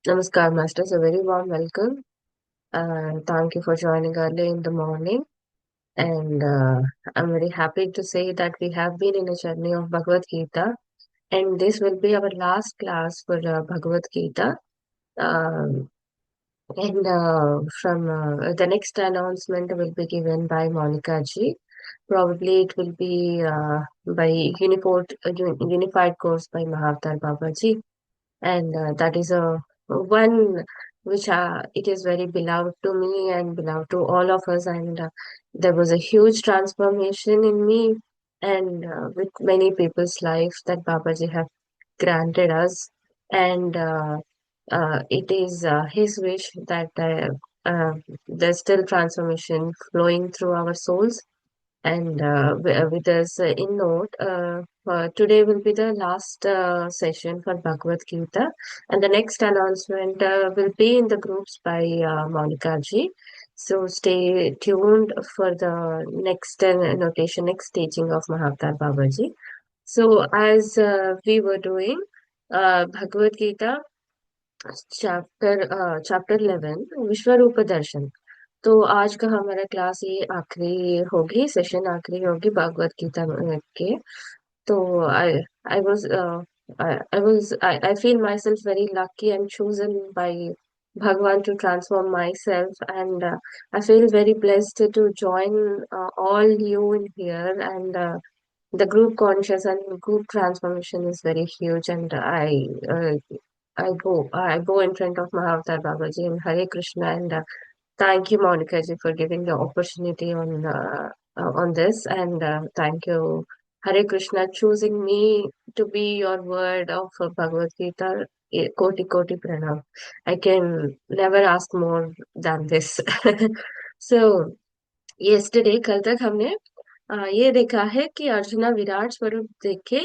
Namaskar, Masters. A very warm welcome. Thank you for joining early in the morning. And I'm very happy to say that we have been in a journey of Bhagavad Gita. And this will be our last class for Bhagavad Gita. Um, and from the next announcement will be given by Monica ji. Probably it will be by Unified Course by Mahavtar Baba ji, and that is a one which it is very beloved to me and beloved to all of us, and there was a huge transformation in me and with many people's life that Babaji have granted us, and it is his wish that there's still transformation flowing through our souls. And with us in note, today will be the last session for Bhagavad Gita, and the next announcement will be in the groups by Monica ji. So stay tuned for the next notation, next teaching of Mahavtar Babaji. So as we were doing Bhagavad Gita chapter 11, Vishwarupa Darshan. तो आज का हमारा class ये आखिरी होगी, session आखिरी होगी भगवत गीता के। तो I was I feel myself very lucky and chosen by Bhagwan to transform myself, and I feel very blessed to join all you in here, and the group conscious and group transformation is very huge, and I go in front of Mahavatar Babaji and Hare Krishna, and thank you, Monica ji, for giving the opportunity on this, and thank you, Hare Krishna, choosing me to be your word of Bhagavad Gita. Koti koti pranam. I can never ask more than this. So yesterday, कल तक हमने ये देखा है कि अर्जुना विराट स्वरूप देखे,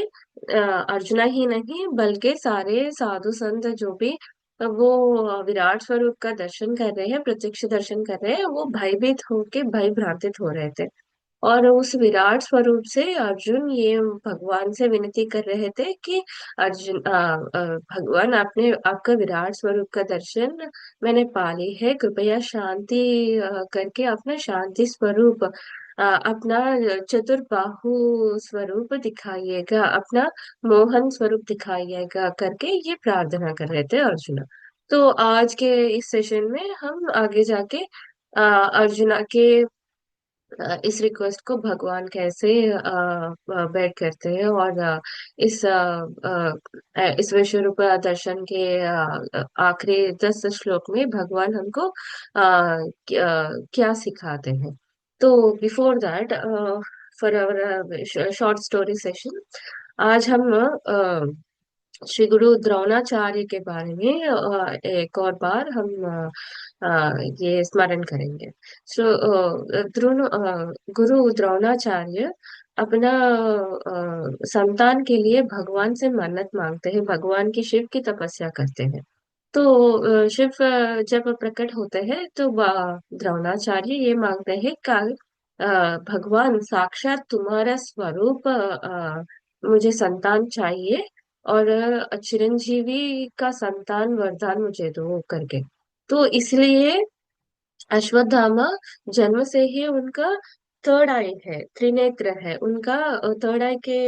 अर्जुना ही नहीं बल्कि सारे साधु संत जो भी वो विराट स्वरूप का दर्शन कर रहे हैं, प्रत्यक्ष दर्शन कर रहे हैं, वो भयभीत होके भय भ्रांतित हो रहे थे। और उस विराट स्वरूप से अर्जुन ये भगवान से विनती कर रहे थे कि अर्जुन भगवान आपने आपका विराट स्वरूप का दर्शन मैंने पा ली है, कृपया शांति करके अपना शांति स्वरूप अपना चतुर्बाहु स्वरूप दिखाइएगा, अपना मोहन स्वरूप दिखाइएगा करके ये प्रार्थना कर रहे थे अर्जुन। तो आज के इस सेशन में हम आगे जाके अर्जुना के इस रिक्वेस्ट को भगवान कैसे बेड करते हैं, और इस विश्व रूप दर्शन के आखिरी 10 श्लोक में भगवान हमको क्या सिखाते हैं। तो before that, for our short story session, आज हम श्री गुरु द्रोणाचार्य के बारे में एक और बार हम ये स्मरण करेंगे। सो गुरु द्रोणाचार्य अपना संतान के लिए भगवान से मन्नत मांगते हैं, भगवान की शिव की तपस्या करते हैं। तो शिव जब प्रकट होते हैं तो द्रोणाचार्य ये मांगते हैं कि भगवान साक्षात तुम्हारा स्वरूप, मुझे संतान चाहिए, और चिरंजीवी का संतान वरदान मुझे दो करके। तो इसलिए अश्वत्थामा जन्म से ही उनका थर्ड आई है, त्रिनेत्र है उनका। थर्ड आई के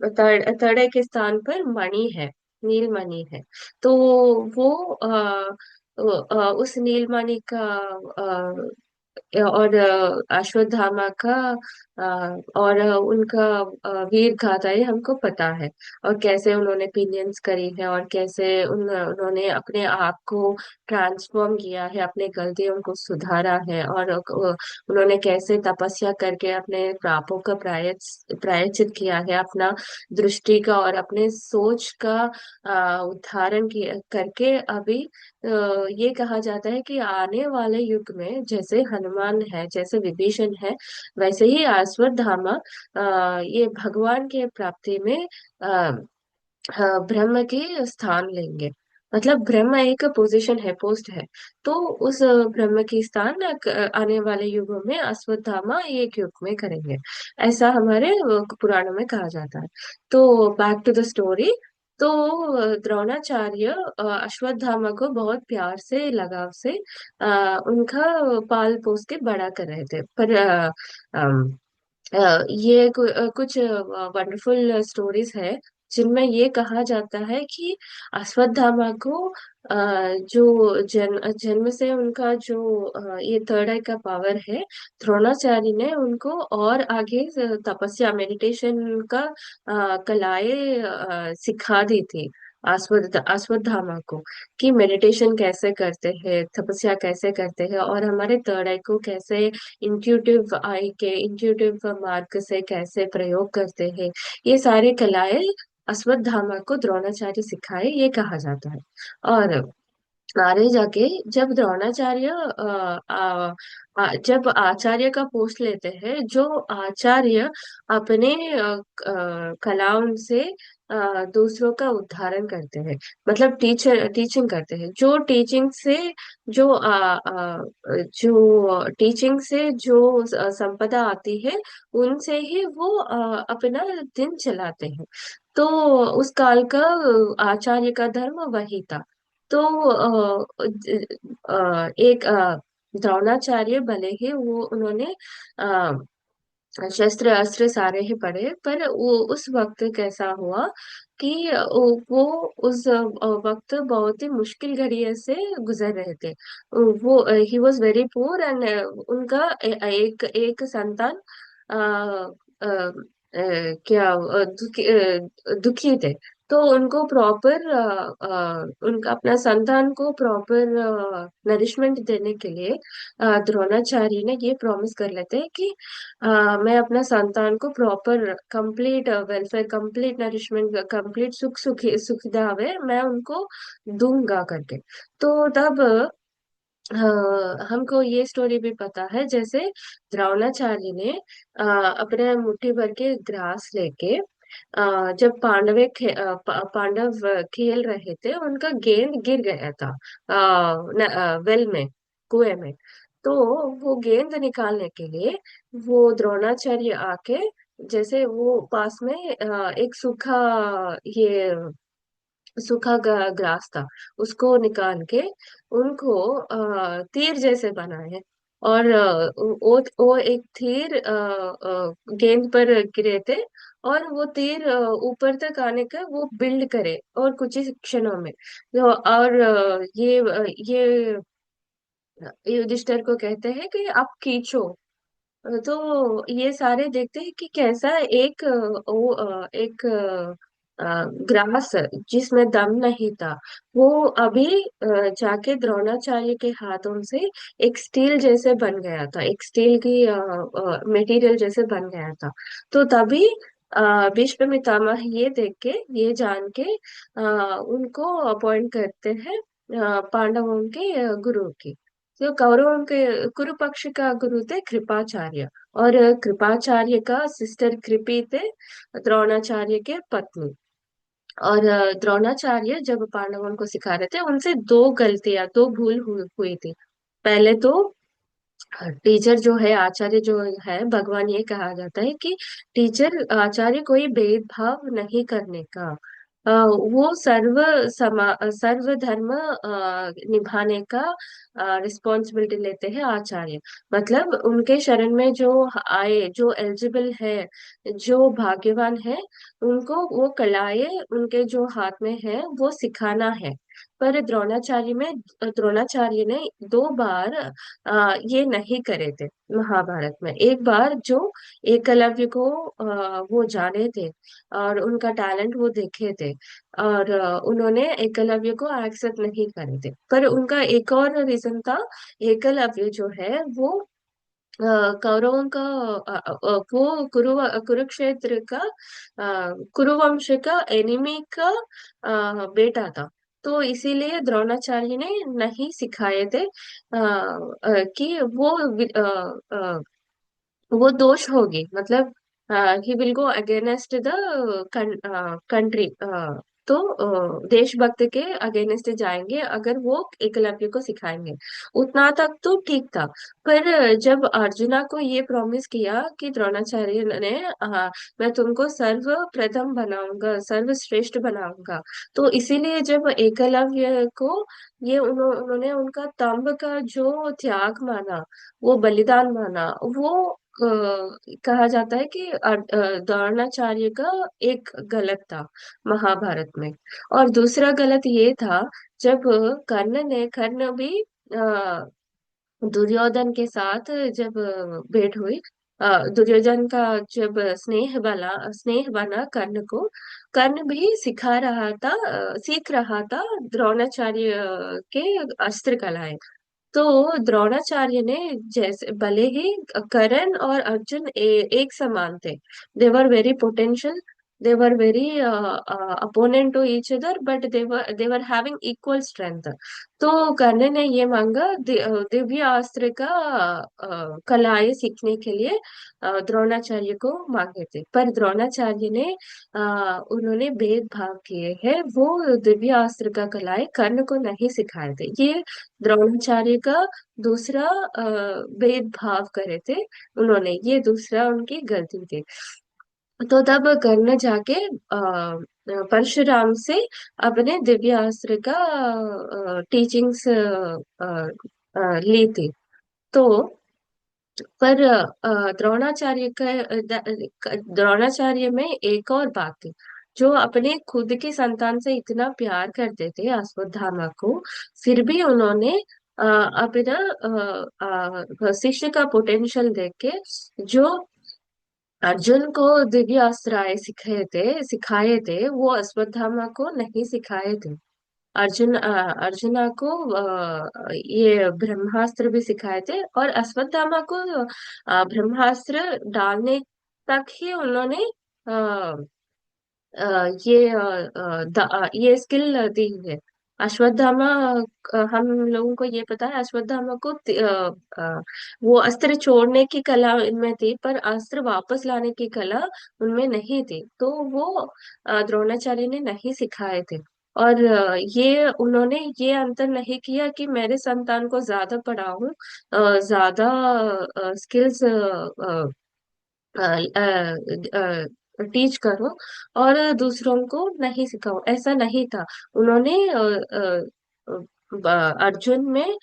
थर्ड आई के स्थान पर मणि है, नीलमणि है। तो वो उस नीलमणि का और अश्वत्थामा का और उनका वीर गाथाएं हमको पता है, और कैसे उन्होंने पिनियंस करी है, और कैसे उन्होंने अपने आप को ट्रांसफॉर्म किया है, अपने गलतियों को सुधारा है, और उन्होंने कैसे तपस्या करके अपने पापों का प्रायश्चित किया है, अपना दृष्टि का और अपने सोच का उद्धारण किया करके अभी ये कहा जाता है कि आने वाले युग में जैसे हनुमान है, जैसे विभीषण है, वैसे ही अश्वत्थामा ये भगवान के प्राप्ति में ब्रह्म के स्थान लेंगे। मतलब ब्रह्म एक पोजीशन है, पोस्ट है। तो उस ब्रह्म की स्थान आने वाले युगों में अश्वत्थामा एक युग में करेंगे, ऐसा हमारे पुराणों में कहा जाता है। तो बैक टू द स्टोरी। तो द्रोणाचार्य अश्वत्थामा को बहुत प्यार से लगाव से उनका पाल पोस के बड़ा कर रहे थे। पर ये कुछ वंडरफुल स्टोरीज है जिनमें ये कहा जाता है कि अश्वत्थामा को जो जन्म से उनका जो ये थर्ड आई का पावर है, द्रोणाचार्य ने उनको और आगे तपस्या मेडिटेशन का कलाएं सिखा दी थी अश्वत्थामा को, कि मेडिटेशन कैसे करते हैं, तपस्या कैसे करते हैं, और हमारे थर्ड आई को कैसे इंट्यूटिव आई के इंट्यूटिव मार्ग से कैसे प्रयोग करते हैं। ये सारे कलाएं अश्वत्थामा को द्रोणाचार्य सिखाए, ये कहा जाता है। और आगे जाके जब द्रोणाचार्य जब आचार्य का पोस्ट लेते हैं, जो आचार्य अपने कलाओं से दूसरों का उद्धारण करते हैं, मतलब टीचिंग करते हैं, जो टीचिंग से जो संपदा आती है, उनसे ही वो अपना दिन चलाते हैं। तो उस काल का आचार्य का धर्म वही था। तो एक द्रोणाचार्य भले ही वो उन्होंने अ, शस्त्र अस्त्र सारे ही पढ़े, पर वो उस वक्त कैसा हुआ कि वो उस वक्त बहुत ही मुश्किल घड़ी से गुजर रहे थे। वो he was very poor, and उनका एक एक संतान अ, अ, दुखी थे। तो उनको प्रॉपर उनका अपना संतान को प्रॉपर नरिशमेंट देने के लिए द्रोणाचार्य ने ये प्रॉमिस कर लेते हैं कि मैं अपना संतान को proper complete welfare, complete nourishment, complete सुविधा मैं उनको दूंगा करके। तो तब हमको ये स्टोरी भी पता है, जैसे द्रोणाचार्य ने अपने मुट्ठी भर के ग्रास लेके जब पांडव खेल रहे थे, उनका गेंद गिर गया था वेल में, कुएं में। तो वो गेंद निकालने के लिए वो द्रोणाचार्य आके, जैसे वो पास में एक ये ग्रास था, उसको निकाल के उनको तीर जैसे बनाए। और वो एक तीर गेंद पर गिरे थे, और वो तीर ऊपर तक आने का वो बिल्ड करे और कुछ ही क्षणों में। तो और ये युधिष्ठिर को कहते हैं कि आप खींचो। तो ये सारे देखते हैं कि कैसा एक ग्रास जिसमें दम नहीं था, वो अभी जाके द्रोणाचार्य के हाथों से एक स्टील जैसे बन गया था, एक स्टील की मटेरियल जैसे बन गया था। तो तभी भीष्म पितामह ये देख के, ये जान के उनको अपॉइंट करते हैं पांडवों के गुरु की। तो कौरवों के कुरु पक्ष का गुरु थे कृपाचार्य, और कृपाचार्य का सिस्टर कृपी थे द्रोणाचार्य के पत्नी। और द्रोणाचार्य जब पांडवों को सिखा रहे थे, उनसे दो भूल हुई थी। पहले तो टीचर जो है, आचार्य जो है, भगवान ये कहा जाता है कि टीचर आचार्य कोई भेदभाव नहीं करने का, वो सर्व धर्म निभाने का रिस्पॉन्सिबिलिटी लेते हैं आचार्य। मतलब उनके शरण में जो आए, जो एलिजिबल है, जो भाग्यवान है, उनको वो कलाएं उनके जो हाथ में है वो सिखाना है। पर द्रोणाचार्य ने 2 बार ये नहीं करे थे महाभारत में। एक बार जो एकलव्य को वो जाने थे और उनका टैलेंट वो देखे थे, और उन्होंने एकलव्य को एक्सेप्ट नहीं करे थे। पर उनका एक और रीजन था, एकलव्य जो है वो कौरवों का वो कुरुक्षेत्र का कुरुवंश का एनिमी का बेटा था। तो इसीलिए द्रोणाचार्य ने नहीं सिखाए थे कि वो दोष होगी, मतलब he will go against the country, तो देशभक्त के अगेंस्ट जाएंगे अगर वो एकलव्य को सिखाएंगे। उतना तक तो ठीक था। पर जब अर्जुना को ये प्रॉमिस किया कि द्रोणाचार्य ने मैं तुमको सर्वप्रथम बनाऊंगा, सर्वश्रेष्ठ बनाऊंगा, तो इसीलिए जब एकलव्य को ये उन्होंने उनका तंब का जो त्याग माना, वो बलिदान माना, वो कहा जाता है कि द्रोणाचार्य का एक गलत था महाभारत में। और दूसरा गलत ये था, जब कर्ण भी अ, दुर्योधन के साथ जब भेंट हुई, दुर्योधन का जब स्नेह बना कर्ण को, कर्ण भी सीख रहा था द्रोणाचार्य के अस्त्र कलाएं। तो द्रोणाचार्य ने, जैसे भले ही करण और अर्जुन एक समान थे, they were very potential, they were very opponent to each other, but they were having equal strength। तो कर्ण ने ये मांगा दिव्य अस्त्र का कलाएं सीखने के लिए द्रोणाचार्य को मांगे थे। पर द्रोणाचार्य ने उन्होंने भेदभाव किए हैं, वो दिव्य अस्त्र का कलाएं कर्ण को नहीं सिखाए थे। ये द्रोणाचार्य का दूसरा भेदभाव करे थे उन्होंने, ये दूसरा उनकी गलती थी। तो तब कर्ण जाके परशुराम से अपने दिव्यास्त्र का टीचिंग्स ली थी। तो पर द्रोणाचार्य में एक और बात थी, जो अपने खुद की संतान से इतना प्यार करते थे अश्वत्थामा को, फिर भी उन्होंने अपना शिष्य का पोटेंशियल देख के जो अर्जुन को दिव्य अस्त्राएं सिखाए थे, वो अश्वत्थामा को नहीं सिखाए थे। अर्जुना को ये ब्रह्मास्त्र भी सिखाए थे, और अश्वत्थामा को ब्रह्मास्त्र डालने तक ही उन्होंने ये स्किल दी है। अश्वत्थामा, हम लोगों को ये पता है अश्वत्थामा को वो अस्त्र छोड़ने की कला इनमें थी, पर अस्त्र वापस लाने की कला उनमें नहीं थी। तो वो द्रोणाचार्य ने नहीं सिखाए थे। और ये उन्होंने ये अंतर नहीं किया कि मेरे संतान को ज्यादा पढ़ाऊं, ज्यादा स्किल्स टीच करो, और दूसरों को नहीं सिखाओ, ऐसा नहीं था। उन्होंने अर्जुन में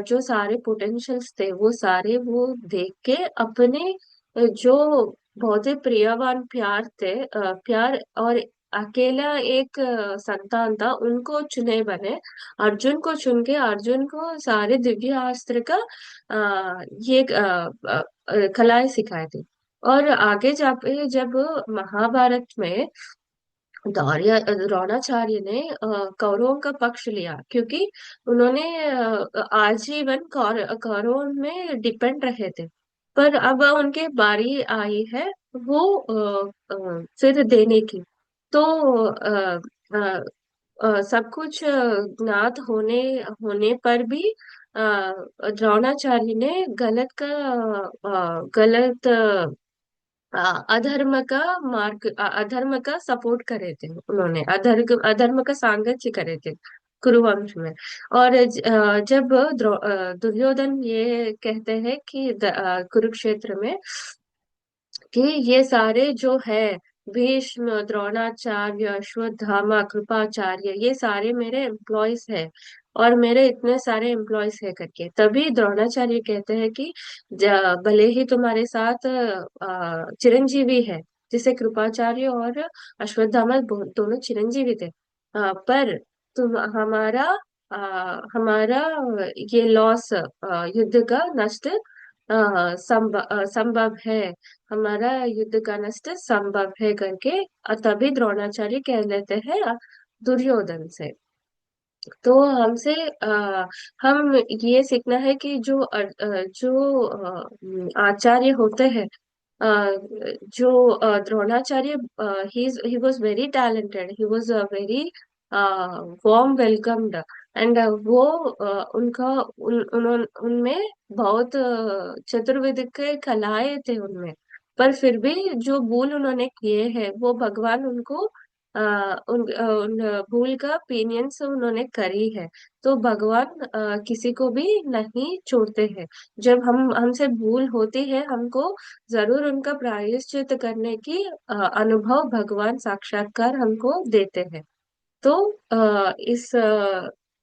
जो सारे पोटेंशियल्स थे वो सारे वो देख के अपने जो बहुत ही प्रियवान प्यार थे, प्यार और अकेला एक संतान था, उनको चुने बने। अर्जुन को चुन के अर्जुन को सारे दिव्य अस्त्र का ये कलाएं सिखाए थे। और आगे जाके जब महाभारत में द्रोणाचार्य ने कौरवों का पक्ष लिया, क्योंकि उन्होंने आजीवन कौरवों में डिपेंड रहे थे। पर अब उनके बारी आई है वो फिर देने की। तो सब कुछ ज्ञात होने पर भी द्रोणाचार्य ने गलत अधर्म का सपोर्ट करे थे। उन्होंने अधर्म का सांगत्य करे थे कुरुवंश में। और जब दुर्योधन ये कहते हैं कि कुरुक्षेत्र में कि ये सारे जो है भीष्म, द्रोणाचार्य, अश्वत्थामा, कृपाचार्य, ये सारे मेरे एम्प्लॉयज है, और मेरे इतने सारे एम्प्लॉयज है करके, तभी द्रोणाचार्य कहते हैं कि भले ही तुम्हारे साथ चिरंजीवी है, जिसे कृपाचार्य और अश्वत्थामा दोनों चिरंजीवी थे, पर तुम हमारा ये लॉस, युद्ध का नष्ट संभव है, हमारा युद्ध का नष्ट संभव है करके तभी द्रोणाचार्य कह लेते हैं दुर्योधन से। तो हमसे हम ये सीखना है कि जो आचार्य होते हैं, जो Dronacharya, he was very talented, he was very warm welcomed, and वो उनका उनमें बहुत चतुर्विद के कलाएं थे उनमें। पर फिर भी जो भूल उन्होंने किए हैं वो भगवान उनको उन भूल का पेनियंस उन्होंने करी है। तो भगवान किसी को भी नहीं छोड़ते हैं। जब हम हमसे भूल होती है, हमको जरूर उनका प्रायश्चित करने की अनुभव भगवान साक्षात्कार हमको देते हैं। तो इस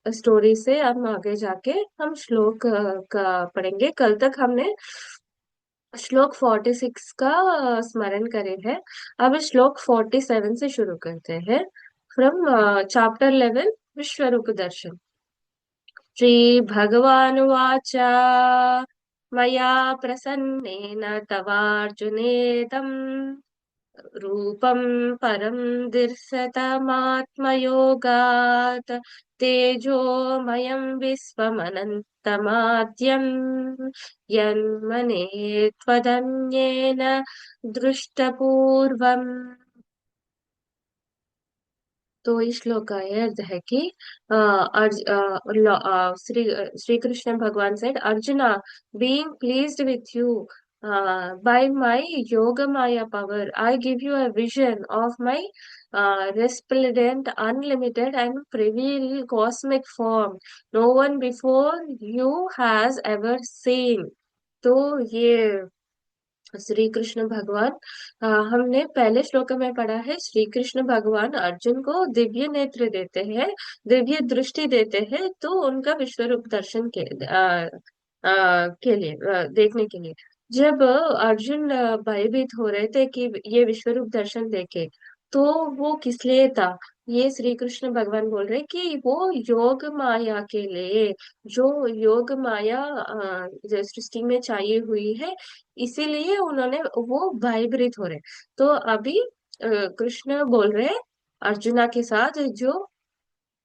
स्टोरी से हम आगे जाके हम श्लोक का पढ़ेंगे। कल तक हमने श्लोक 46 का स्मरण करे है। अब श्लोक 47 से शुरू करते हैं। फ्रॉम चैप्टर 11, विश्वरूप दर्शन। श्री भगवानुवाच, मया प्रसन्नेन तवार्जुनेदम् रूपं परं दृश्यतमात्मयोगात् तेजोमयं विश्वमनन्तमाद्यं यन्मने त्वदन्येन दृष्टपूर्वम्। तो इस श्लोक का यह अर्थ है कि श्री कृष्ण भगवान said, arjuna, being pleased with you by my yoga maya power, I give you a vision of my resplendent, unlimited, and primeval cosmic form no one before you has ever seen. तो ये श्री कृष्ण भगवान, हमने पहले श्लोक में पढ़ा है, श्री कृष्ण भगवान अर्जुन को दिव्य नेत्र देते हैं, दिव्य दृष्टि देते हैं, तो उनका विश्व रूप दर्शन के लिए देखने के लिए। जब अर्जुन भयभीत हो रहे थे कि ये विश्व रूप दर्शन देखे, तो वो किस लिए था, ये श्री कृष्ण भगवान बोल रहे कि वो योग माया के लिए, जो योग माया जो सृष्टि में छाई हुई है, इसीलिए उन्होंने वो भयभीत हो रहे। तो अभी कृष्ण बोल रहे अर्जुना के साथ, जो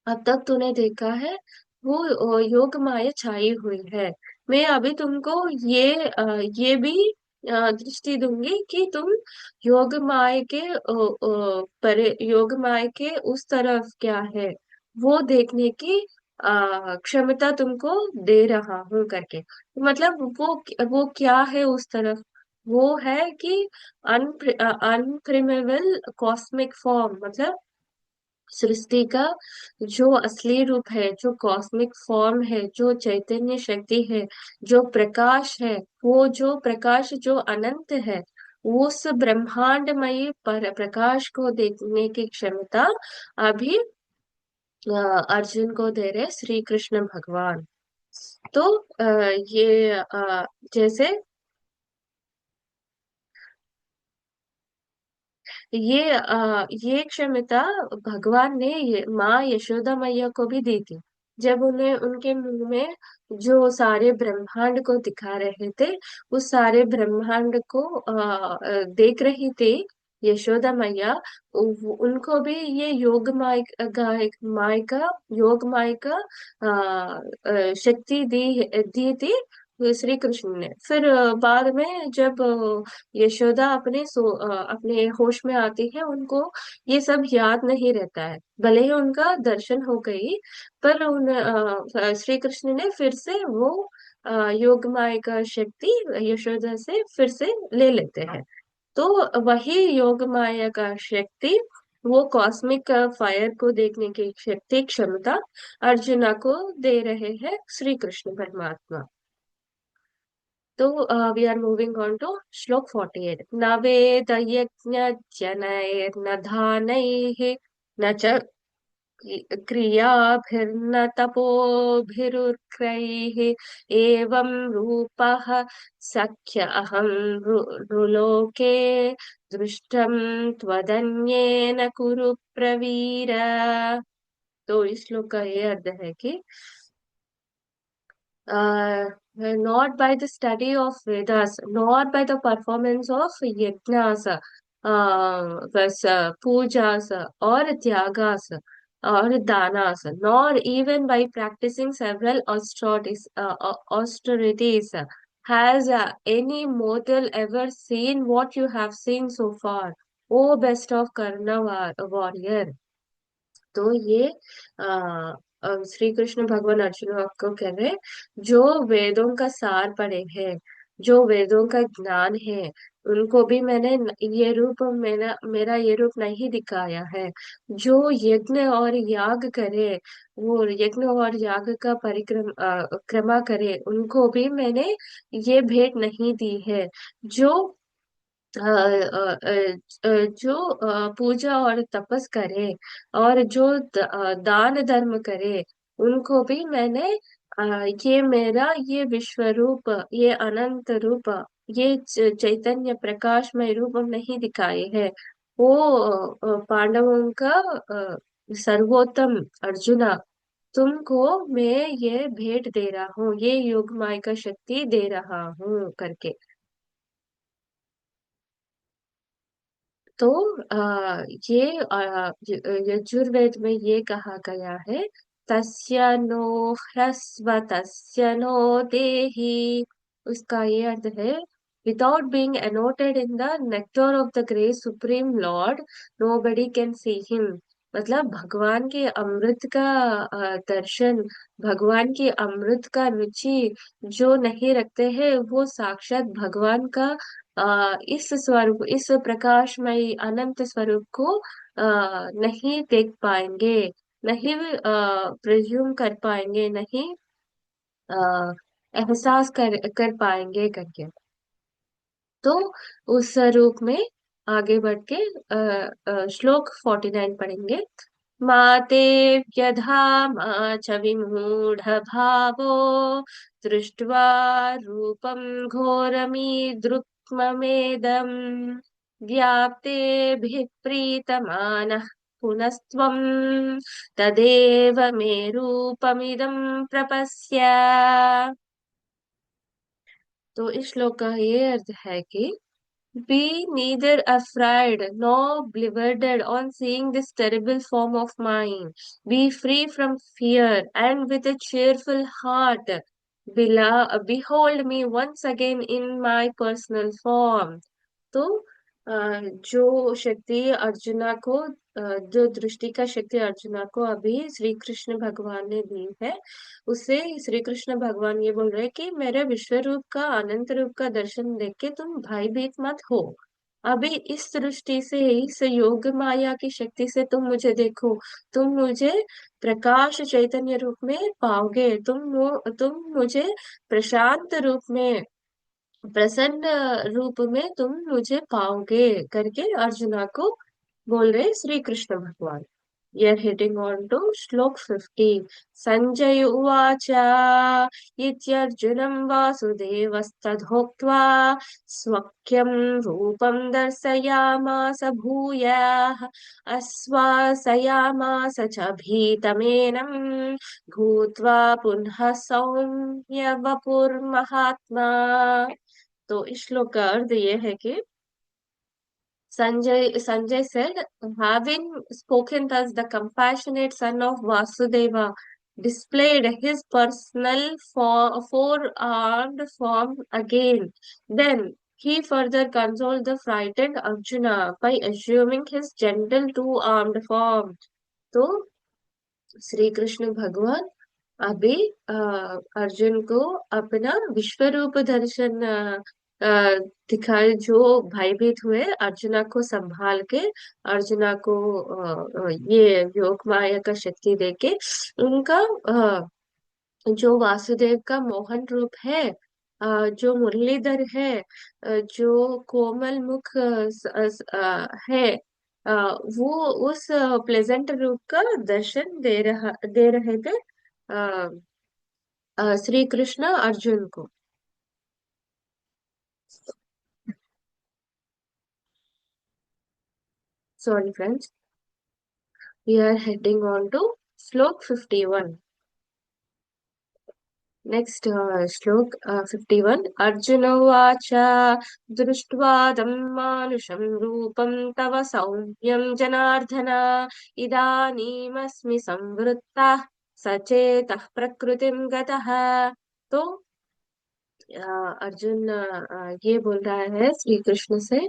अब तक तूने देखा है वो योग माया छाई हुई है। मैं अभी तुमको ये भी दृष्टि दूंगी कि तुम योग माया के परे, योग माया के उस तरफ क्या है वो देखने की क्षमता तुमको दे रहा हूँ करके। मतलब वो क्या है उस तरफ, वो है कि अनप्रिमेबल कॉस्मिक फॉर्म, मतलब सृष्टि का जो असली रूप है, जो कॉस्मिक फॉर्म है, जो चैतन्य शक्ति है, जो प्रकाश है, वो जो प्रकाश जो अनंत है, उस ब्रह्मांडमयी पर प्रकाश को देखने की क्षमता अभी अर्जुन को दे रहे श्री कृष्ण भगवान। तो ये जैसे ये क्षमता भगवान ने माँ यशोदा मैया को भी दी थी। जब उन्हें उनके मुंह में जो सारे ब्रह्मांड को दिखा रहे थे, उस सारे ब्रह्मांड को देख रही थी यशोदा मैया, उनको भी ये योग माय माय का योग माय का शक्ति दी थी श्री कृष्ण ने। फिर बाद में जब यशोदा अपने होश में आती है, उनको ये सब याद नहीं रहता है, भले ही उनका दर्शन हो गई, पर श्री कृष्ण ने फिर से वो योग माया का शक्ति यशोदा से फिर से ले लेते हैं। तो वही योग माया का शक्ति, वो कॉस्मिक फायर को देखने की शक्ति क्षमता अर्जुना को दे रहे हैं श्री कृष्ण परमात्मा। तो we are moving on to श्लोक 48। न वेद यज्ञ दानैः न च क्रियाभिर्न तपोभिरुक्तैः एवं रूपः सख्य अहं नृलोके दृष्टं त्वदन्येन कुरु प्रवीर। तो इस श्लोक का ये अर्थ है कि not by the study of Vedas, nor by the performance of yajnas, pujas, or tyagas, or danas, nor even by practicing several austerities, has any mortal ever seen what you have seen so far, O best of Karna warrior। तो ये श्री कृष्ण भगवान अर्जुन को कह रहे हैं, जो वेदों का सार पढ़े हैं, जो वेदों का ज्ञान है, उनको भी मैंने ये रूप, मेरा मेरा ये रूप नहीं दिखाया है। जो यज्ञ और याग करे, वो यज्ञ और याग का क्रमा करे, उनको भी मैंने ये भेंट नहीं दी है। जो जो पूजा और तपस करे, और जो दान धर्म करे, उनको भी मैंने अ, ये मेरा ये विश्व रूप, ये अनंत रूप, ये चैतन्य प्रकाशमय रूप नहीं दिखाए है। वो पांडवों का सर्वोत्तम अर्जुना, तुमको मैं ये भेंट दे रहा हूँ, ये योग माया का शक्ति दे रहा हूँ करके। तो ये यजुर्वेद में ये कहा गया है, तस्य नो ह्रस्व तस्य नो देहि। उसका ये अर्थ है, without being anointed in the nectar of the great supreme lord, nobody can see him. मतलब भगवान के अमृत का दर्शन, भगवान की अमृत का रुचि जो नहीं रखते हैं, वो साक्षात भगवान का इस स्वरूप, इस प्रकाशमय अनंत स्वरूप को नहीं देख पाएंगे, नहीं प्रिज्यूम कर पाएंगे, नहीं आ, एहसास कर पाएंगे करके। तो उस रूप में आगे बढ़ के श्लोक 49 पढ़ेंगे। माते व्यधा मा च विमूढ़ भावो दृष्ट्वा रूपं घोरमीद्रुक्ममेदम् व्याप्तेभिः प्रीतमानः पुनस्त्वं तदेव मे रूपमिदं प्रपश्य। तो इस श्लोक का ये अर्थ है कि be neither afraid nor bewildered on seeing this terrible form of mine. Be free from fear, and with a cheerful heart, behold me once again in my personal form. तो जो शक्ति अर्जुना को, जो दृष्टि का शक्ति अर्जुना को अभी श्री कृष्ण भगवान ने दी है, उसे श्री कृष्ण भगवान ये बोल रहे हैं कि मेरे विश्व रूप का, अनंत रूप का दर्शन देख के तुम भयभीत मत हो। अभी इस दृष्टि से, इस योग माया की शक्ति से तुम मुझे देखो, तुम मुझे प्रकाश चैतन्य रूप में पाओगे, तुम मुझे प्रशांत रूप में, प्रसन्न रूप में तुम मुझे पाओगे करके अर्जुना को बोल रहे श्री कृष्ण भगवान। We are heading on to श्लोक 50। संजय उवाच इत्यर्जुनं वासुदेवस्तथोक्त्वा स्वक्यं रूपं दर्शयामास भूयः आश्वासयामास च भीतमेनं भूत्वा पुनः सौम्य वपुर्महात्मा। तो इस श्लोक का अर्थ ये है कि Sanjay said, having spoken thus, the compassionate son of Vasudeva displayed his personal four-armed form again. Then he further consoled the frightened Arjuna by assuming his gentle two-armed form. तो श्री कृष्ण भगवान अभी अर्जुन को अपना विश्व रूप दर्शन दिखाए, जो भयभीत हुए अर्जुना को संभाल के, अर्जुना को ये योग माया का शक्ति देके, उनका जो वासुदेव का मोहन रूप है, जो मुरलीधर है, जो कोमल मुख है, वो उस प्लेजेंट रूप का दर्शन दे रहे थे श्री कृष्ण अर्जुन को। Sorry friends, we are heading on to श्लोक 51। नेक्स्ट श्लोक 51। अर्जुन उवाच दृष्ट्वा तं मानुषं रूपं तव सौम्यं जनार्दन इदानीमस्मि संवृत्तः सचेतः प्रकृतिं गतः। तो अर्जुन ये बोल रहा है श्री कृष्ण से,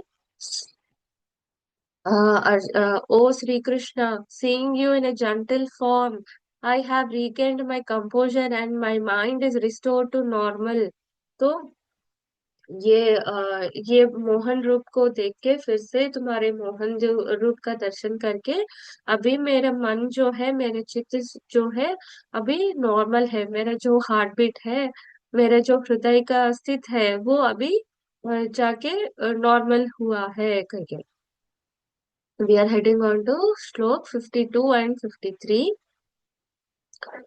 O Sri Krishna, seeing you in a gentle form, I have regained my composure and my mind is restored to normal. तो ये मोहन रूप को देख के फिर से तुम्हारे मोहन जो रूप का दर्शन करके अभी मेरा मन जो है, मेरे चित्त जो है अभी नॉर्मल है, मेरा जो हार्ट बीट है, मेरा जो हृदय का स्थित है वो अभी जाके नॉर्मल हुआ है करके। We are heading on to श्लोक 52 एंड 53।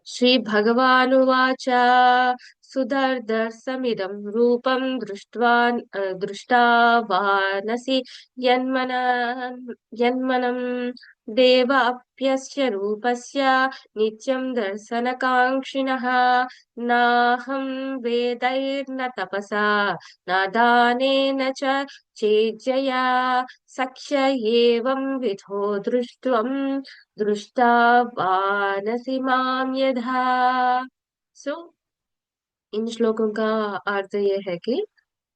श्रीभगवानुवाच सुदर्दर्शमिदं रूपं दृष्टावानसि यन्मनं देव अप्यस्य रूपस्य नित्यं दर्शनकाङ्क्षिणः नाहं वेदैर्न तपसा न दानेन च चेज्जया सख्य एवं विधो दृष्टावानसि माम यथा। सो इन श्लोकों का अर्थ ये है कि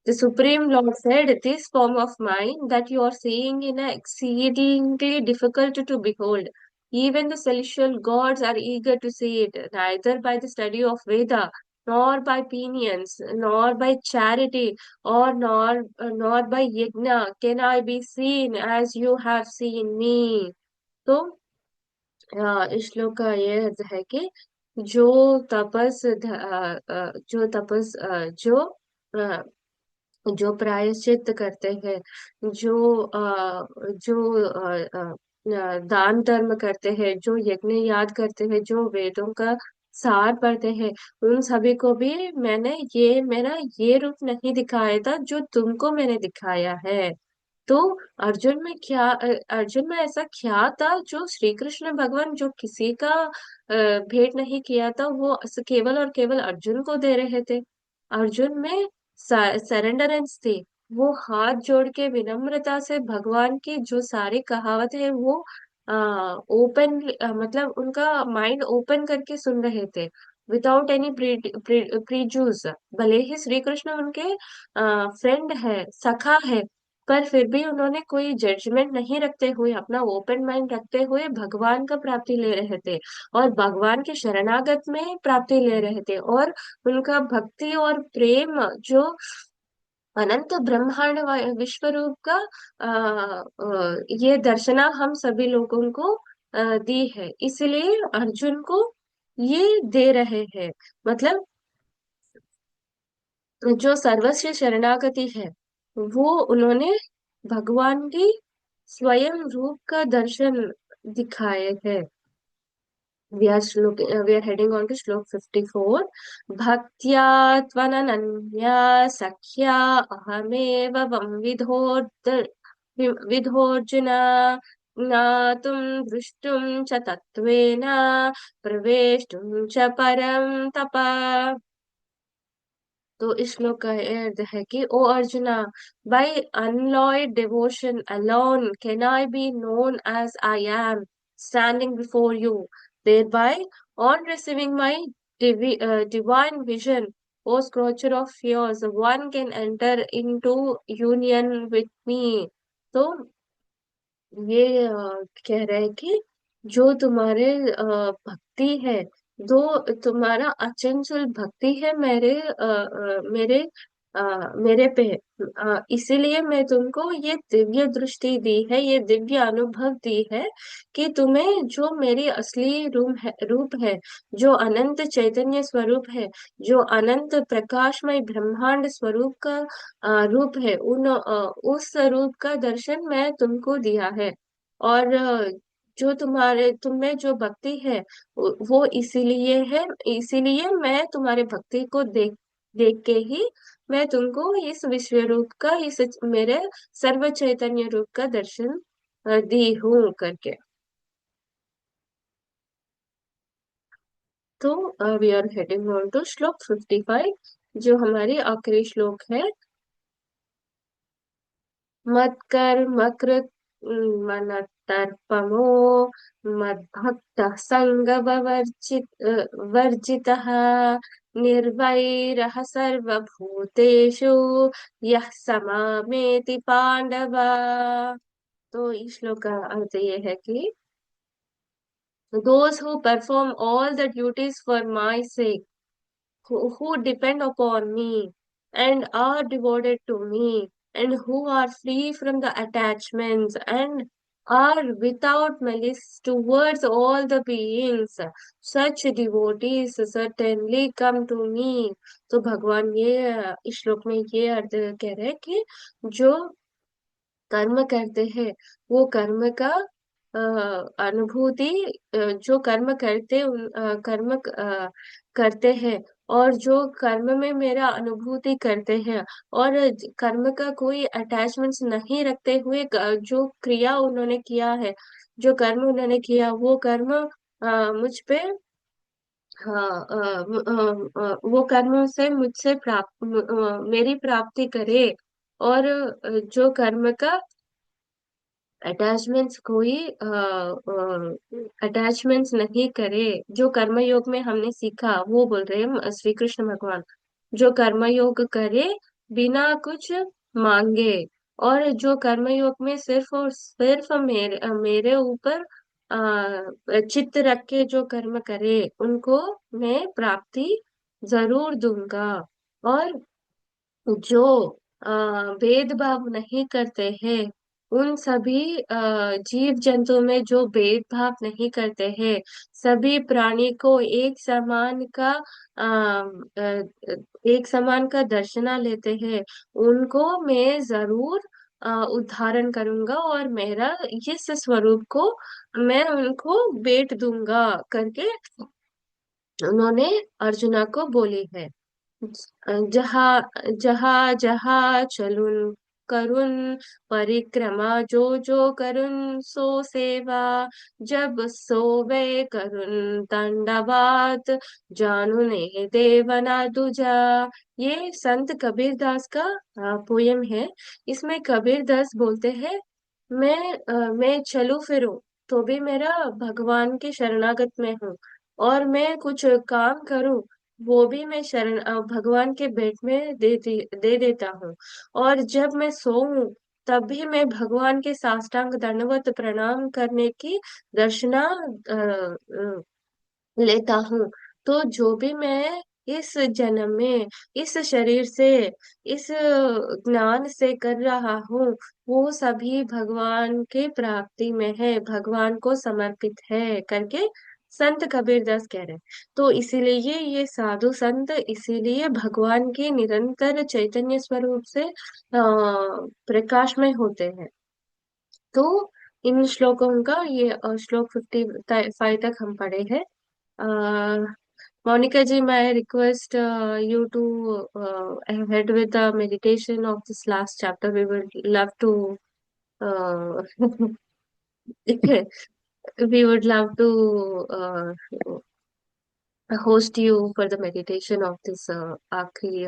the Supreme Lord said, this form of mine that you are seeing in a exceedingly difficult to behold. Even the celestial gods are eager to see it, neither by the study of Veda, nor by penance, nor by charity, or nor by yajna can I be seen as you have seen me. तो इस श्लोक का ये अर्थ है कि जो जो तपस जो प्रायश्चित करते हैं, जो दान धर्म करते हैं, जो यज्ञ याद करते हैं, जो वेदों का सार पढ़ते हैं, उन सभी को भी मैंने ये मेरा ये रूप नहीं दिखाया था जो तुमको मैंने दिखाया है। तो अर्जुन में ऐसा क्या था जो श्री कृष्ण भगवान जो किसी का भेंट नहीं किया था वो केवल और केवल अर्जुन को दे रहे थे। अर्जुन में सरेंडरेंस थी। वो हाथ जोड़ के विनम्रता से भगवान की जो सारी कहावत है वो ओपन, मतलब उनका माइंड ओपन करके सुन रहे थे, विदाउट एनी प्रीजूस। भले ही श्री कृष्ण उनके फ्रेंड है, सखा है, पर फिर भी उन्होंने कोई जजमेंट नहीं रखते हुए, अपना ओपन माइंड रखते हुए भगवान का प्राप्ति ले रहे थे, और भगवान के शरणागत में प्राप्ति ले रहे थे। और उनका भक्ति और प्रेम जो अनंत ब्रह्मांड विश्व रूप का ये दर्शना हम सभी लोगों को दी है, इसलिए अर्जुन को ये दे रहे हैं। मतलब जो सर्वस्व शरणागति है वो उन्होंने भगवान की स्वयं रूप का दर्शन दिखाए हैं। We are heading on to श्लोक 54। भक्त्या त्वनन्या सख्या अहमेव वं विधोऽर्जुन ज्ञातुं द्रष्टुं च तत्त्वेन प्रवेष्टुं च परं तप। तो इस श्लोक का अर्थ है कि O Arjuna, by unalloyed devotion alone can I be known as I am standing before you. Thereby, on receiving my divine vision, O scorcher of fears, one can enter into union with me. तो ये कह रहे हैं कि जो तुम्हारे भक्ति है, दो तुम्हारा अचंचल भक्ति है मेरे पे, इसीलिए मैं तुमको ये दिव्य दृष्टि दी है, ये दिव्य अनुभव दी है कि तुम्हें जो मेरी असली रूप है, जो अनंत चैतन्य स्वरूप है, जो अनंत प्रकाशमय ब्रह्मांड स्वरूप का रूप है, उस रूप का दर्शन मैं तुमको दिया है। और जो तुम में जो भक्ति है वो इसीलिए मैं तुम्हारे भक्ति को देख देख के ही मैं तुमको इस विश्व रूप का, इस मेरे सर्व चैतन्य रूप का दर्शन दी हूँ करके। तो we are heading on to श्लोक 55, जो हमारी आखिरी श्लोक है। मत्कर्म कृत् मनतर्पमो मद्भक्तः वर्जितः निर्वैरः सर्वभूतेषु यः समामेति पांडव। तो इस श्लोक का अर्थ ये है कि those who perform all the duties for my sake, who depend upon me, and are devoted to me, and who are free from the attachments and are without malice towards all the beings. Such devotees certainly come to me. तो भगवान ये इस श्लोक में ये अर्थ कह रहे हैं कि जो कर्म करते हैं वो कर्म का अनुभूति, जो कर्म करते कर्म करते हैं और जो कर्म में मेरा अनुभूति करते हैं और कर्म का कोई अटैचमेंट्स नहीं रखते हुए जो क्रिया उन्होंने किया है, जो कर्म उन्होंने किया वो कर्म मुझ पे, हाँ, वो कर्म से मुझसे मेरी प्राप्ति करे, और जो कर्म का अटैचमेंट्स कोई अटैचमेंट्स नहीं करे, जो कर्मयोग में हमने सीखा वो बोल रहे हैं श्री कृष्ण भगवान, जो कर्मयोग करे बिना कुछ मांगे, और जो कर्मयोग में सिर्फ और सिर्फ मेरे ऊपर चित्त रख के जो कर्म करे उनको मैं प्राप्ति जरूर दूंगा। और जो अ, भेदभाव नहीं करते हैं, उन सभी जीव जंतु में जो भेदभाव नहीं करते हैं, सभी प्राणी को एक समान का दर्शना लेते हैं, उनको मैं जरूर उद्धारण करूंगा और मेरा इस स्वरूप को मैं उनको बेट दूंगा करके उन्होंने अर्जुना को बोली है। जहाँ जहाँ जहाँ चलुन करुन परिक्रमा, जो जो करुन सो सेवा, जब सोवे करुन दंडवात, जानुने देवना दूजा। ये संत कबीर दास का पोयम है। इसमें कबीर दास बोलते हैं, मैं चलू फिरूं तो भी मेरा भगवान के शरणागत में हूँ, और मैं कुछ काम करूं वो भी मैं भगवान के भेंट में दे देता हूँ, और जब मैं सोऊं तब भी मैं भगवान के साष्टांग दंडवत प्रणाम करने की दर्शना लेता हूँ। तो जो भी मैं इस जन्म में इस शरीर से इस ज्ञान से कर रहा हूँ वो सभी भगवान के प्राप्ति में है, भगवान को समर्पित है करके संत कबीरदास कह रहे हैं। तो इसीलिए ये साधु संत इसीलिए भगवान के निरंतर चैतन्य स्वरूप से प्रकाश में होते हैं। तो इन श्लोकों का ये श्लोक 55 तक हम पढ़े हैं। Monica ji, may I request you to head with the meditation of this last chapter? We would love to uh, we would love to host you for the meditation of this आखिरी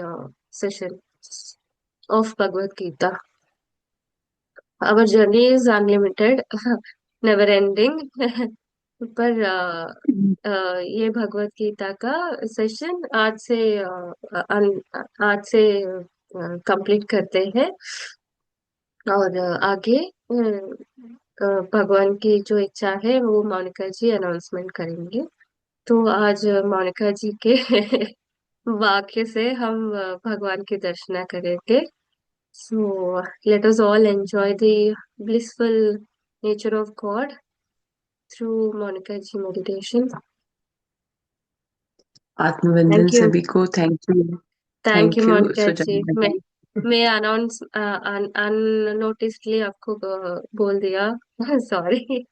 session of Bhagavad Gita. Our journey is unlimited, never ending. पर ये भगवत गीता का session आज से complete करते हैं, और आगे भगवान की जो इच्छा है वो मोनिका जी अनाउंसमेंट करेंगे। तो आज मोनिका जी के वाक्य से हम भगवान की दर्शना करेंगे। So let us all enjoy the blissful nature of God through Monica Ji meditation. आत्मवंदन Thank you. सभी को। Thank you thank you Monica ji. Sujana ji. मैं अनाउंस अननोटिसली आपको बोल दिया। सॉरी।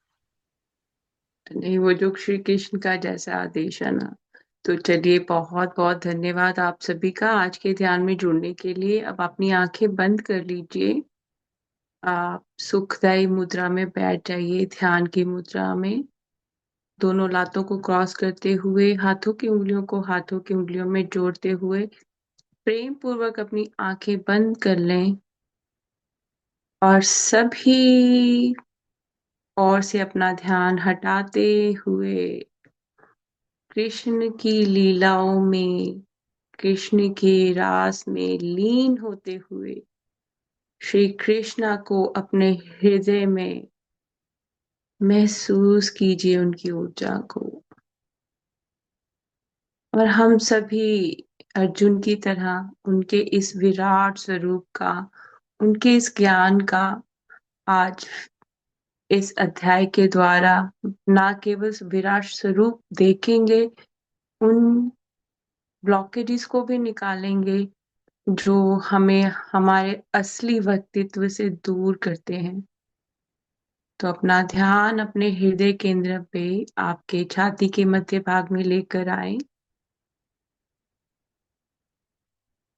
नहीं, वो जो श्री कृष्ण का जैसा आदेश है ना। तो चलिए, बहुत बहुत धन्यवाद आप सभी का आज के ध्यान में जुड़ने के लिए। अब अपनी आंखें बंद कर लीजिए। आप सुखदायी मुद्रा में बैठ जाइए, ध्यान की मुद्रा में। दोनों लातों को क्रॉस करते हुए, हाथों की उंगलियों को हाथों की उंगलियों में जोड़ते हुए प्रेम पूर्वक अपनी आंखें बंद कर लें और सभी और से अपना ध्यान हटाते हुए कृष्ण की लीलाओं में, कृष्ण के रास में लीन होते हुए श्री कृष्णा को अपने हृदय में महसूस कीजिए, उनकी ऊर्जा को। और हम सभी अर्जुन की तरह उनके इस विराट स्वरूप का, उनके इस ज्ञान का आज इस अध्याय के द्वारा ना केवल विराट स्वरूप देखेंगे, उन ब्लॉकेजेस को भी निकालेंगे जो हमें हमारे असली व्यक्तित्व से दूर करते हैं। तो अपना ध्यान अपने हृदय केंद्र पे आपके छाती के मध्य भाग में लेकर आए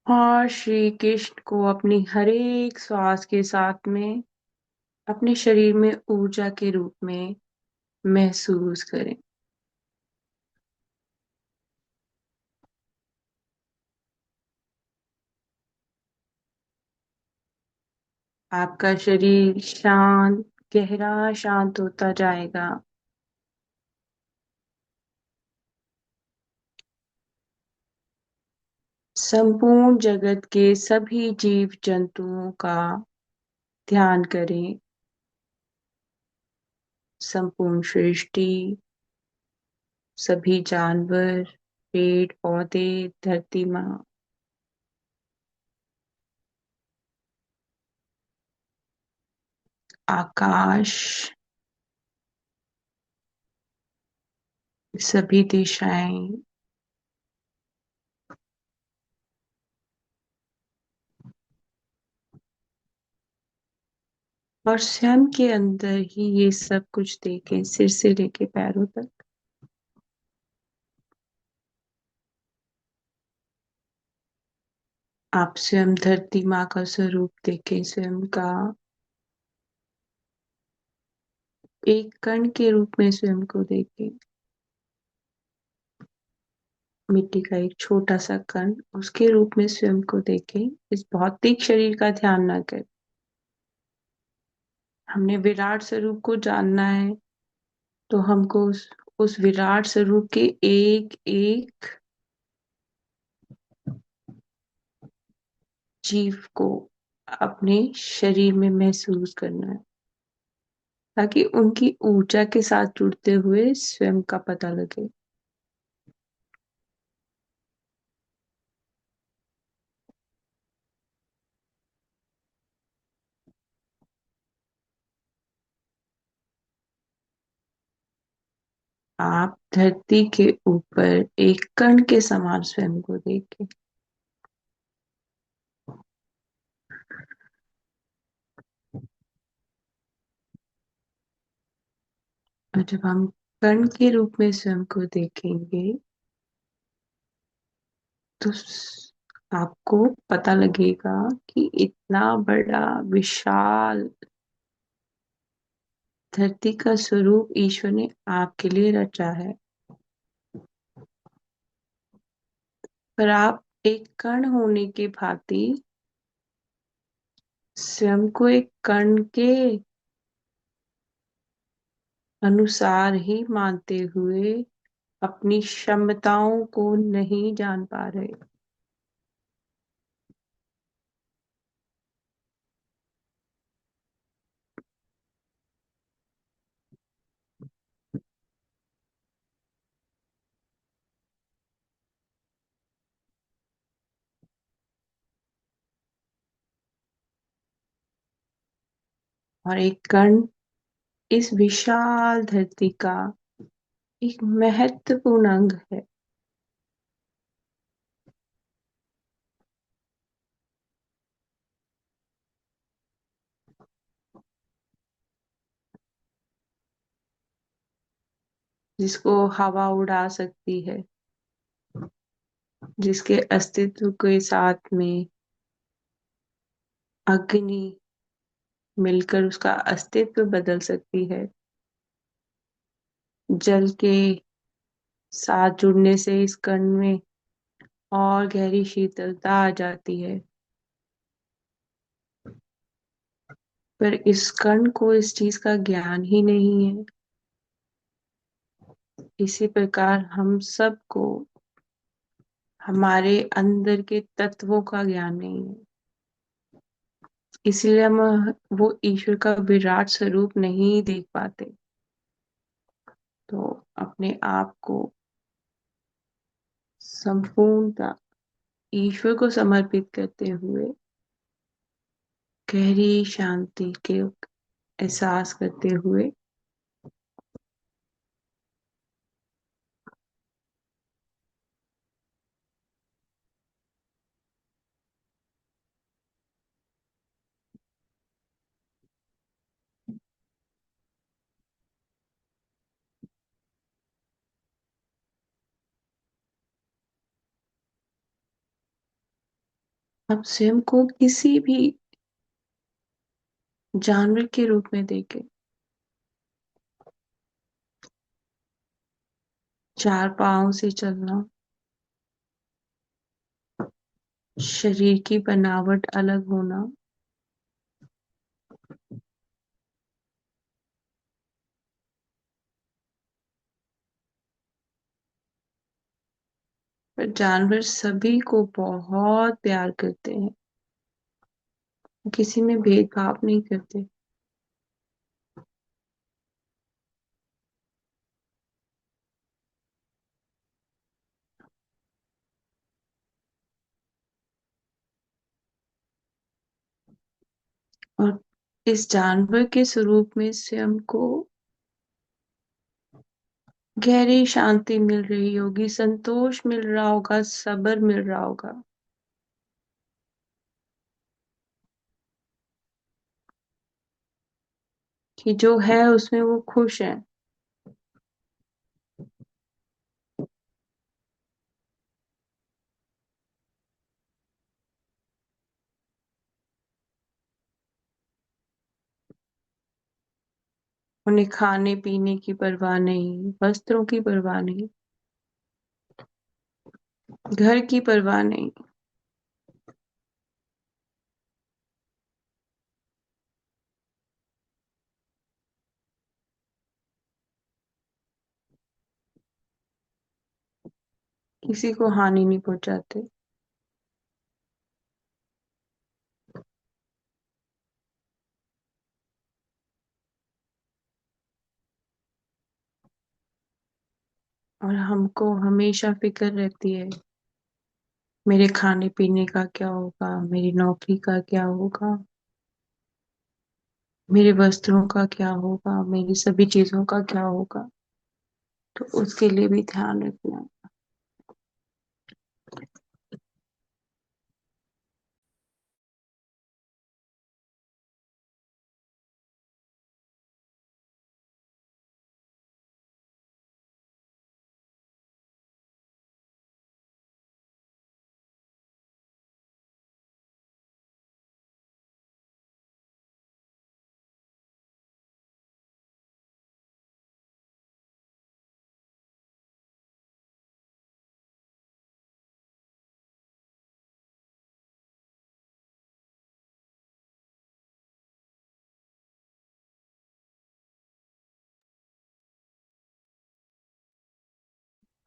और श्री कृष्ण को अपनी हर एक श्वास के साथ में अपने शरीर में ऊर्जा के रूप में महसूस करें। आपका शरीर शांत, गहरा शांत होता जाएगा। संपूर्ण जगत के सभी जीव जंतुओं का ध्यान करें। संपूर्ण सृष्टि, सभी जानवर, पेड़ पौधे, धरती माँ, आकाश, सभी दिशाएं, और स्वयं के अंदर ही ये सब कुछ देखें, सिर से लेके पैरों तक। आप स्वयं धरती माँ का स्वरूप देखें, स्वयं का एक कण के रूप में स्वयं को देखें। मिट्टी का एक छोटा सा कण, उसके रूप में स्वयं को देखें। इस भौतिक शरीर का ध्यान ना करें। हमने विराट स्वरूप को जानना है, तो हमको उस विराट स्वरूप के एक एक जीव को अपने शरीर में महसूस करना है, ताकि उनकी ऊर्जा के साथ जुड़ते हुए स्वयं का पता लगे। आप धरती के ऊपर एक कण के समान स्वयं को देखें। और जब हम कण के रूप में स्वयं को देखेंगे, तो आपको पता लगेगा कि इतना बड़ा विशाल धरती का स्वरूप ईश्वर ने आपके लिए रचा है। पर आप एक कण होने के भांति स्वयं को एक कण के अनुसार ही मानते हुए अपनी क्षमताओं को नहीं जान पा रहे। और एक कण इस विशाल धरती का एक महत्वपूर्ण अंग है, जिसको हवा उड़ा सकती है, जिसके अस्तित्व के साथ में अग्नि मिलकर उसका अस्तित्व बदल सकती है। जल के साथ जुड़ने से इस कण में और गहरी शीतलता आ जाती है। पर इस कण को इस चीज का ज्ञान ही नहीं है। इसी प्रकार हम सबको हमारे अंदर के तत्वों का ज्ञान नहीं है, इसलिए हम वो ईश्वर का विराट स्वरूप नहीं देख पाते। तो अपने आप को संपूर्णता ईश्वर को समर्पित करते हुए गहरी शांति के एहसास करते हुए अब स्वयं को किसी भी जानवर के रूप में देखें। चार पांव से चलना, शरीर की बनावट अलग होना, पर जानवर सभी को बहुत प्यार करते हैं, किसी में भेदभाव नहीं करते। और इस जानवर के स्वरूप में स्वयं को गहरी शांति मिल रही होगी, संतोष मिल रहा होगा, सब्र मिल रहा होगा, कि जो है उसमें वो खुश है। उन्हें खाने पीने की परवाह नहीं, वस्त्रों की परवाह नहीं, घर की परवाह नहीं। किसी को हानि नहीं पहुंचाते। और हमको हमेशा फिक्र रहती है, मेरे खाने पीने का क्या होगा, मेरी नौकरी का क्या होगा, मेरे वस्त्रों का क्या होगा, मेरी सभी चीजों का क्या होगा। तो उसके लिए भी ध्यान रखना।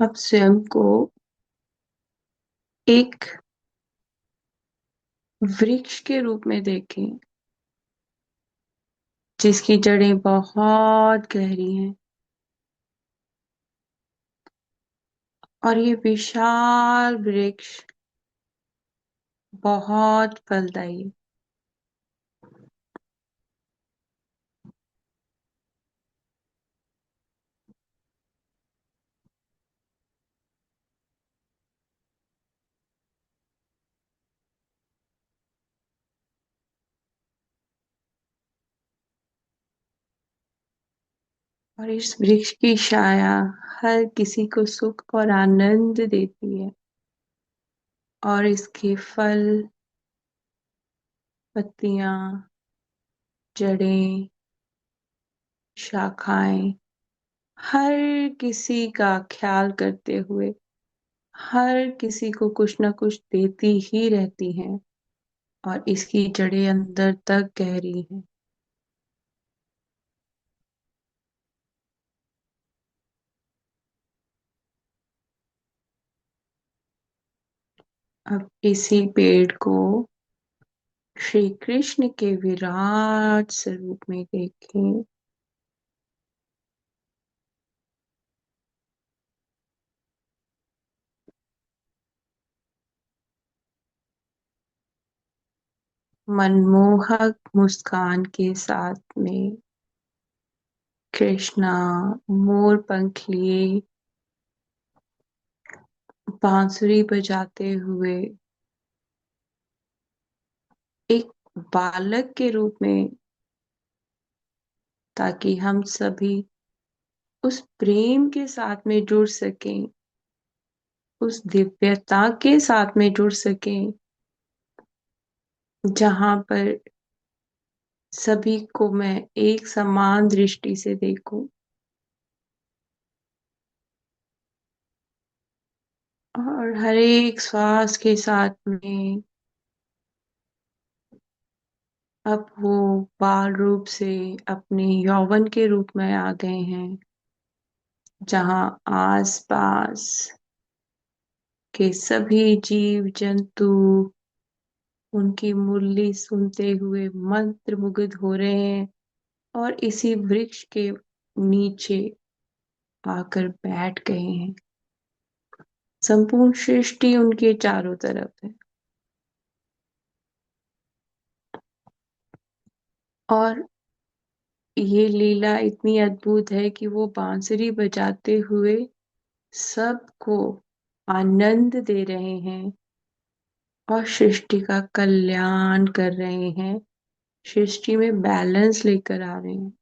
अब स्वयं को एक वृक्ष के रूप में देखें, जिसकी जड़ें बहुत गहरी हैं और ये विशाल वृक्ष बहुत फलदायी है। और इस वृक्ष की छाया हर किसी को सुख और आनंद देती है। और इसके फल, पत्तियां, जड़ें, शाखाएं हर किसी का ख्याल करते हुए हर किसी को कुछ ना कुछ देती ही रहती हैं। और इसकी जड़ें अंदर तक गहरी हैं। अब इसी पेड़ को श्री कृष्ण के विराट स्वरूप में देखें। मनमोहक मुस्कान के साथ में कृष्णा मोर पंख लिए बांसुरी बजाते हुए एक बालक के रूप में, ताकि हम सभी उस प्रेम के साथ में जुड़ सकें, उस दिव्यता के साथ में जुड़ सकें, जहां पर सभी को मैं एक समान दृष्टि से देखूं। और हर एक श्वास के साथ में अब वो बाल रूप से अपने यौवन के रूप में आ गए हैं, जहां आस पास के सभी जीव जंतु उनकी मुरली सुनते हुए मंत्र मुग्ध हो रहे हैं और इसी वृक्ष के नीचे आकर बैठ गए हैं। संपूर्ण सृष्टि उनके चारों तरफ है। और ये लीला इतनी अद्भुत है कि वो बांसुरी बजाते हुए सबको आनंद दे रहे हैं और सृष्टि का कल्याण कर रहे हैं, सृष्टि में बैलेंस लेकर आ रहे हैं।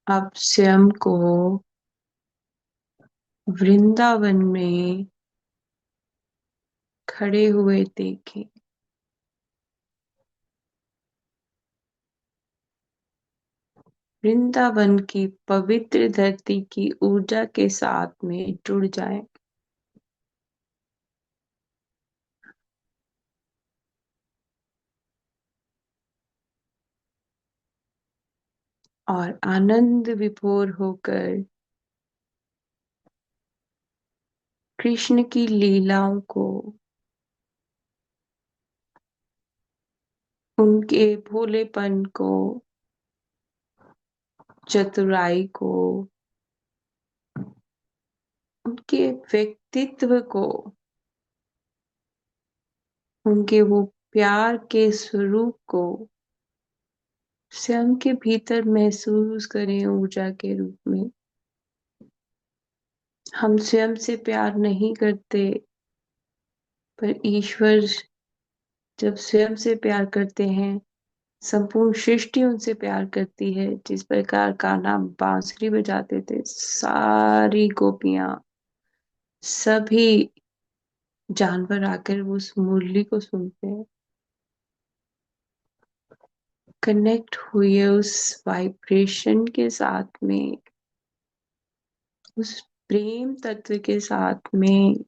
अब स्वयं को वृंदावन में खड़े हुए देखें। वृंदावन की पवित्र धरती की ऊर्जा के साथ में जुड़ जाएं। और आनंद विभोर होकर कृष्ण की लीलाओं को, उनके भोलेपन को, चतुराई को, उनके व्यक्तित्व को, उनके वो प्यार के स्वरूप को स्वयं के भीतर महसूस करें ऊर्जा के रूप में। हम स्वयं से प्यार नहीं करते, पर ईश्वर जब स्वयं से प्यार करते हैं, संपूर्ण सृष्टि उनसे प्यार करती है। जिस प्रकार कान्हा बांसुरी बजाते थे, सारी गोपियां, सभी जानवर आकर उस मुरली को सुनते हैं, कनेक्ट हुए उस वाइब्रेशन के साथ में, उस प्रेम तत्व के साथ में।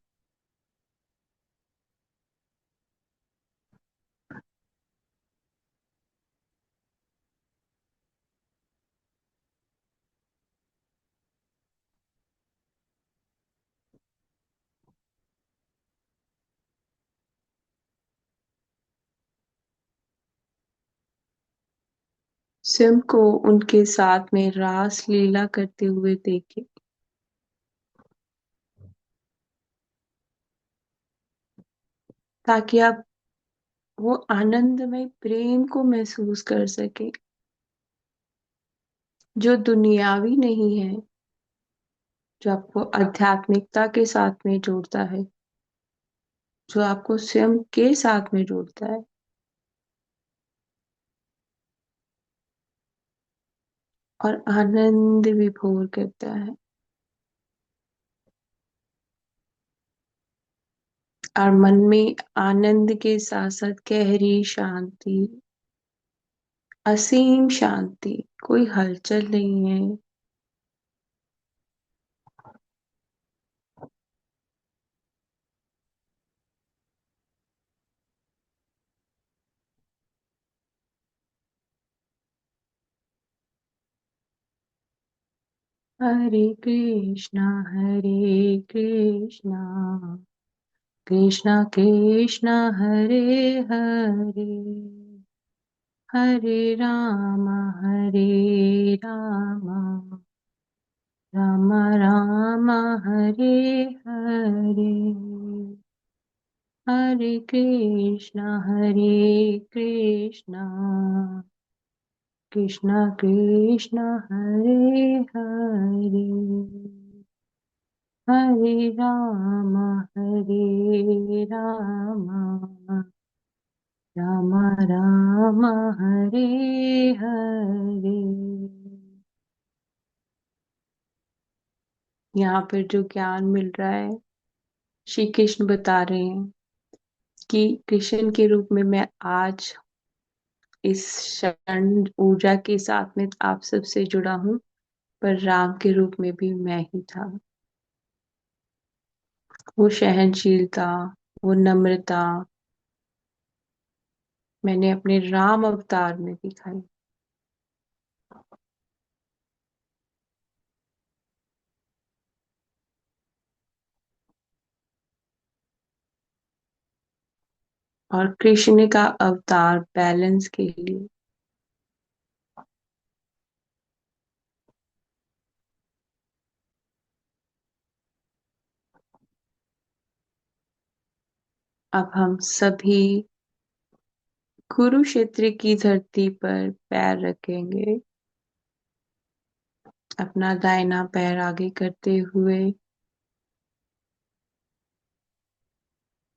स्वयं को उनके साथ में रास लीला करते हुए देखे, ताकि आप वो आनंदमय प्रेम को महसूस कर सके, जो दुनियावी नहीं है, जो आपको आध्यात्मिकता के साथ में जोड़ता है, जो आपको स्वयं के साथ में जोड़ता है और आनंद विभोर करता है। और मन में आनंद के साथ साथ गहरी शांति, असीम शांति, कोई हलचल नहीं है। हरे कृष्णा कृष्णा कृष्णा हरे हरे, हरे राम राम राम हरे हरे, हरे कृष्णा कृष्णा कृष्णा हरे हरे, हरे राम राम राम हरे हरे। यहाँ पर जो ज्ञान मिल रहा है, श्री कृष्ण बता रहे हैं कि कृष्ण के रूप में मैं आज इस क्षण ऊर्जा के साथ में आप सबसे जुड़ा हूँ, पर राम के रूप में भी मैं ही था। वो सहनशीलता, वो नम्रता मैंने अपने राम अवतार में दिखाई। और कृष्ण का अवतार बैलेंस के लिए। अब हम सभी कुरुक्षेत्र की धरती पर पैर रखेंगे, अपना दाहिना पैर आगे करते हुए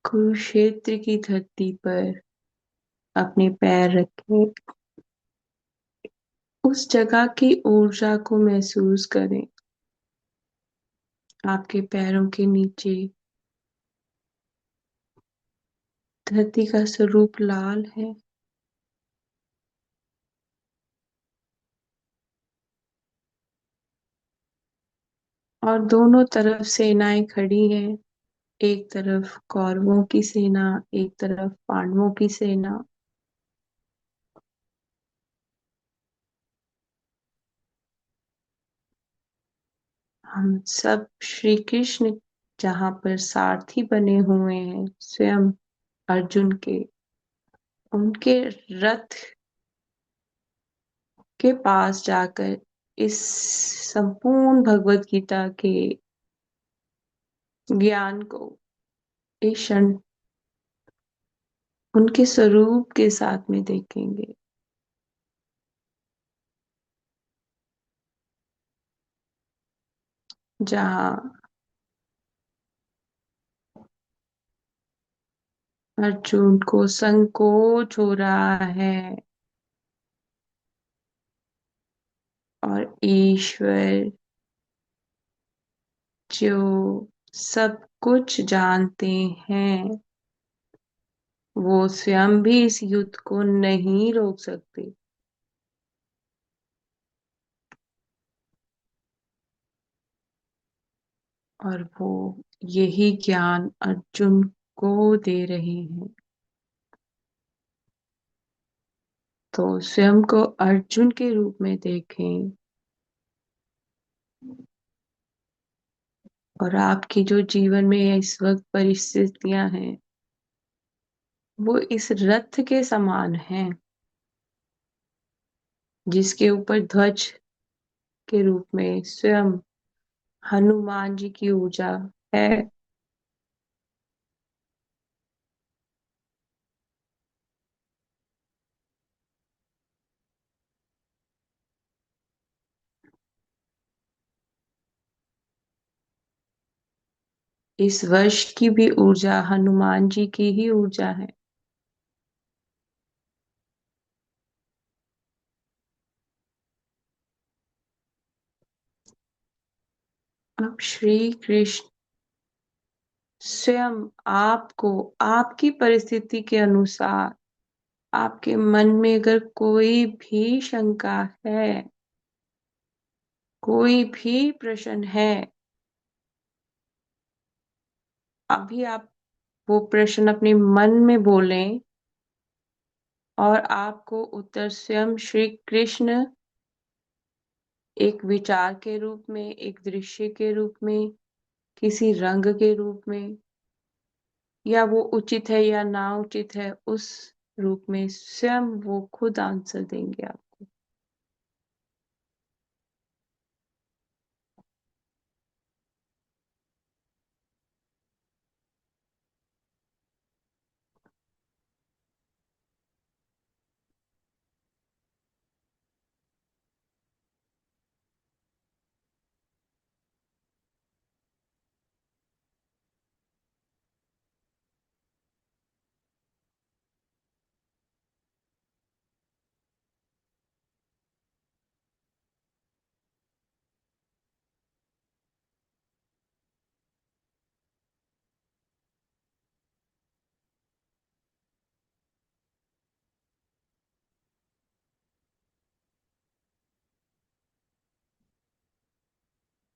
कुरुक्षेत्र की धरती पर अपने पैर रखें। उस जगह की ऊर्जा को महसूस करें। आपके पैरों के नीचे धरती का स्वरूप लाल है और दोनों तरफ सेनाएं खड़ी हैं। एक तरफ कौरवों की सेना, एक तरफ पांडवों की सेना। हम सब श्री कृष्ण जहाँ पर सारथी बने हुए हैं स्वयं अर्जुन के, उनके रथ के पास जाकर इस संपूर्ण भगवत गीता के ज्ञान को इस क्षण उनके स्वरूप के साथ में देखेंगे। जहाँ अर्जुन को संकोच हो रहा है और ईश्वर जो सब कुछ जानते हैं, वो स्वयं भी इस युद्ध को नहीं रोक सकते। और वो यही ज्ञान अर्जुन को दे रहे हैं। तो स्वयं को अर्जुन के रूप में देखें और आपकी जो जीवन में इस वक्त परिस्थितियां हैं, वो इस रथ के समान हैं जिसके ऊपर ध्वज के रूप में स्वयं हनुमान जी की ऊर्जा है। इस वर्ष की भी ऊर्जा हनुमान जी की ही ऊर्जा है। अब श्री कृष्ण स्वयं आपको आपकी परिस्थिति के अनुसार, आपके मन में अगर कोई भी शंका है, कोई भी प्रश्न है, अभी आप वो प्रश्न अपने मन में बोलें और आपको उत्तर स्वयं श्री कृष्ण एक विचार के रूप में, एक दृश्य के रूप में, किसी रंग के रूप में, या वो उचित है या ना उचित है, उस रूप में स्वयं वो खुद आंसर देंगे आपको।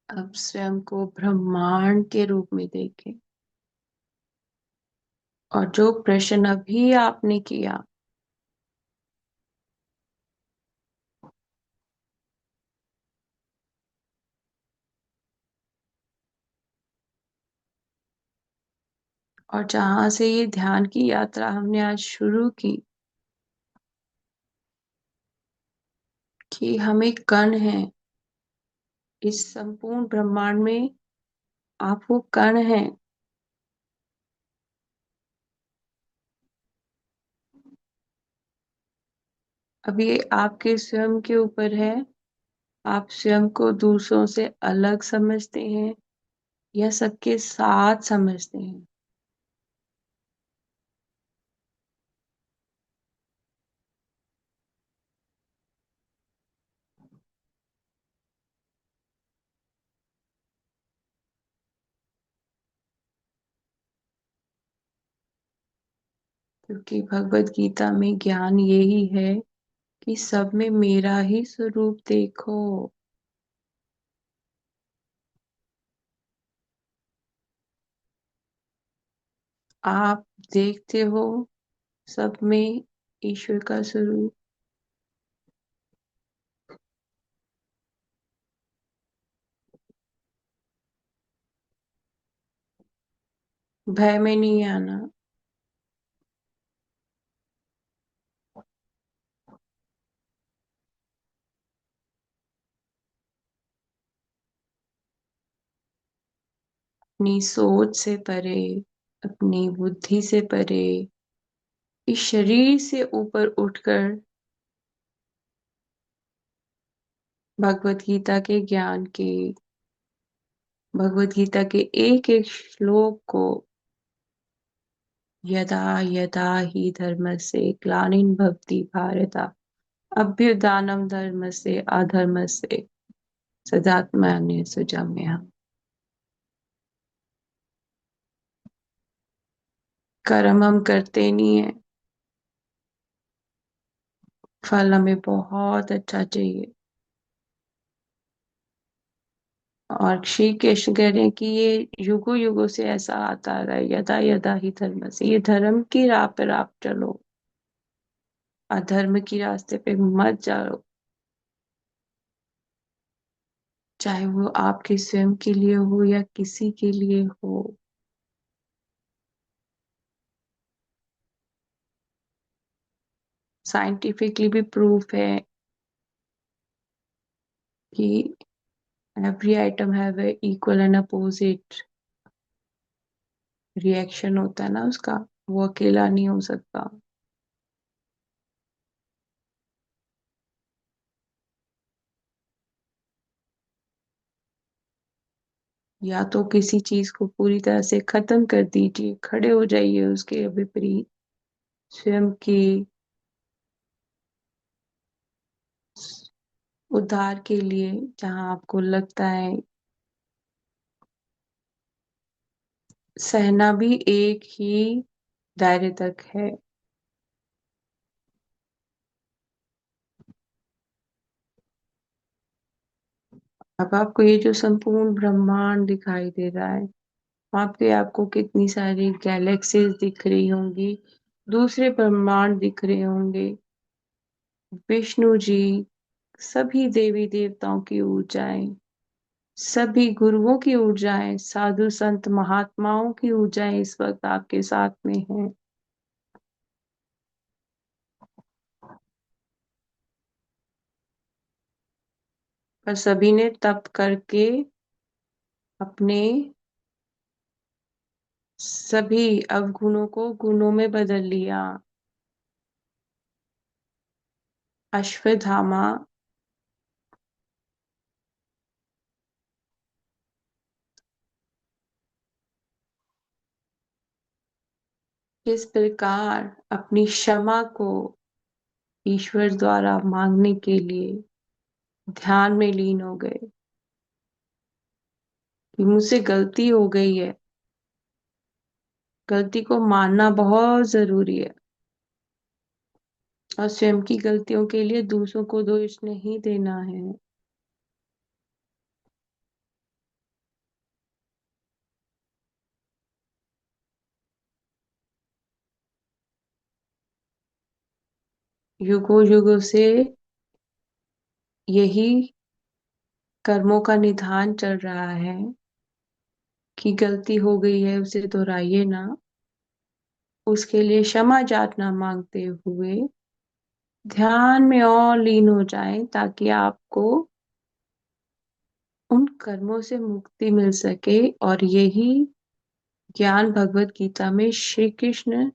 अब स्वयं को ब्रह्मांड के रूप में देखें, और जो प्रश्न अभी आपने किया, और जहां से ये ध्यान की यात्रा हमने आज शुरू की, कि हम एक कण हैं इस संपूर्ण ब्रह्मांड में। आप वो कण हैं। अब ये आपके स्वयं के ऊपर है, आप स्वयं को दूसरों से अलग समझते हैं या सबके साथ समझते हैं। क्योंकि भगवत गीता में ज्ञान यही है कि सब में मेरा ही स्वरूप देखो। आप देखते हो सब में ईश्वर का स्वरूप। भय में नहीं आना। अपनी सोच से परे, अपनी बुद्धि से परे, इस शरीर से ऊपर उठकर भगवत गीता के ज्ञान के, भगवत गीता के एक एक श्लोक को, यदा यदा हि धर्मस्य ग्लानिर्भवति भारत, अभ्युत्थानं धर्मस्य अधर्मस्य तदात्मानं सृजाम्यहम्। कर्म हम करते नहीं है, फल हमें बहुत अच्छा चाहिए। और श्री कृष्ण कह रहे हैं कि ये युगों युगों से ऐसा आता आ रहा है, यदा यदा ही धर्म से। ये धर्म की राह पर आप चलो, अधर्म की रास्ते पे मत जाओ। चाहे वो आपके स्वयं के लिए हो या किसी के लिए हो। साइंटिफिकली भी प्रूफ है कि every item have a equal and opposite reaction होता है ना उसका। वो अकेला नहीं हो सकता। या तो किसी चीज को पूरी तरह से खत्म कर दीजिए, खड़े हो जाइए उसके विपरीत, स्वयं की उद्धार के लिए। जहां आपको लगता है सहना भी एक ही दायरे तक है। अब आपको ये जो संपूर्ण ब्रह्मांड दिखाई दे रहा है, वहां पे आपको कितनी सारी गैलेक्सीज दिख रही होंगी, दूसरे ब्रह्मांड दिख रहे होंगे, विष्णु जी सभी देवी देवताओं की ऊर्जाएं, सभी गुरुओं की ऊर्जाएं, साधु संत महात्माओं की ऊर्जाएं इस वक्त आपके साथ में हैं। पर सभी ने तप करके अपने सभी अवगुणों को गुणों में बदल लिया। अश्वत्थामा किस प्रकार अपनी क्षमा को ईश्वर द्वारा मांगने के लिए ध्यान में लीन हो गए कि मुझसे गलती हो गई है। गलती को मानना बहुत जरूरी है और स्वयं की गलतियों के लिए दूसरों को दोष नहीं देना है। युगों युगों से यही कर्मों का निधान चल रहा है कि गलती हो गई है उसे दोहराइए ना, उसके लिए क्षमा याचना मांगते हुए ध्यान में और लीन हो जाएं ताकि आपको उन कर्मों से मुक्ति मिल सके। और यही ज्ञान भगवत गीता में श्री कृष्ण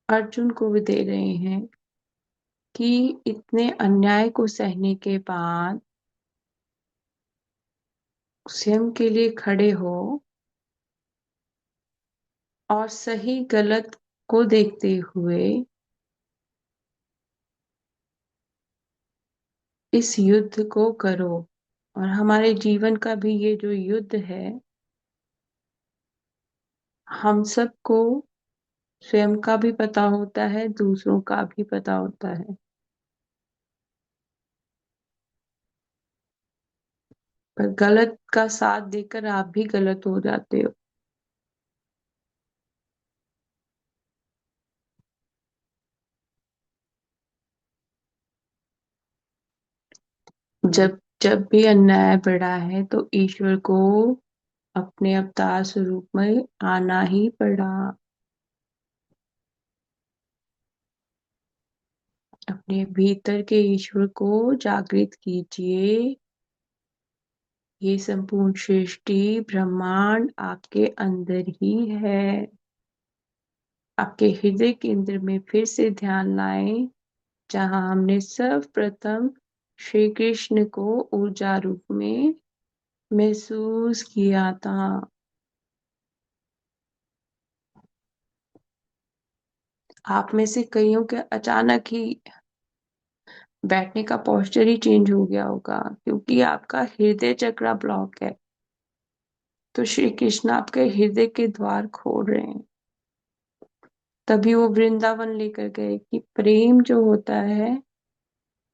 अर्जुन को भी दे रहे हैं कि इतने अन्याय को सहने के बाद स्वयं के लिए खड़े हो और सही गलत को देखते हुए इस युद्ध को करो। और हमारे जीवन का भी ये जो युद्ध है, हम सबको स्वयं का भी पता होता है, दूसरों का भी पता होता है, पर गलत का साथ देकर आप भी गलत हो जाते हो। जब जब भी अन्याय बढ़ा है तो ईश्वर को अपने अवतार स्वरूप में आना ही पड़ा। अपने भीतर के ईश्वर को जागृत कीजिए। ये संपूर्ण सृष्टि ब्रह्मांड आपके अंदर ही है। आपके हृदय केंद्र में फिर से ध्यान लाएं, जहां हमने सर्वप्रथम श्री कृष्ण को ऊर्जा रूप में महसूस किया था। आप में से कईयों के अचानक ही बैठने का पोस्चर ही चेंज हो गया होगा, क्योंकि आपका हृदय चक्र ब्लॉक है। तो श्री कृष्ण आपके हृदय के द्वार खोल रहे हैं। तभी वो वृंदावन लेकर गए कि प्रेम जो होता है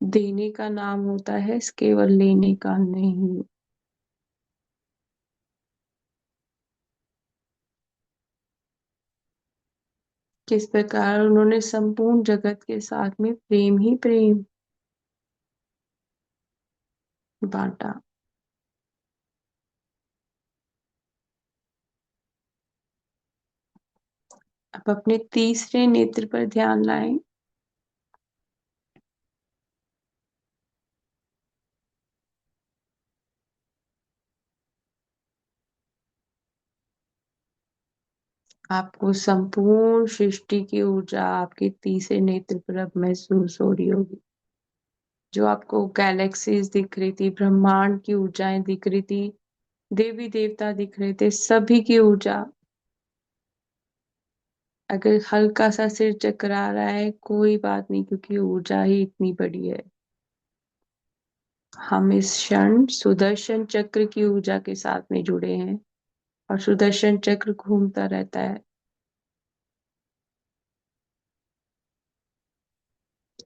देने का नाम होता है, केवल लेने का नहीं। किस प्रकार उन्होंने संपूर्ण जगत के साथ में प्रेम ही प्रेम बांटा। अब अपने तीसरे नेत्र पर ध्यान लाएं। आपको संपूर्ण सृष्टि की ऊर्जा आपके तीसरे नेत्र पर अब महसूस हो रही होगी। जो आपको गैलेक्सीज दिख रही थी, ब्रह्मांड की ऊर्जाएं दिख रही थी, देवी देवता दिख रहे थे, सभी की ऊर्जा। अगर हल्का सा सिर चकरा रहा है कोई बात नहीं, क्योंकि ऊर्जा ही इतनी बड़ी है। हम इस क्षण सुदर्शन चक्र की ऊर्जा के साथ में जुड़े हैं और सुदर्शन चक्र घूमता रहता है।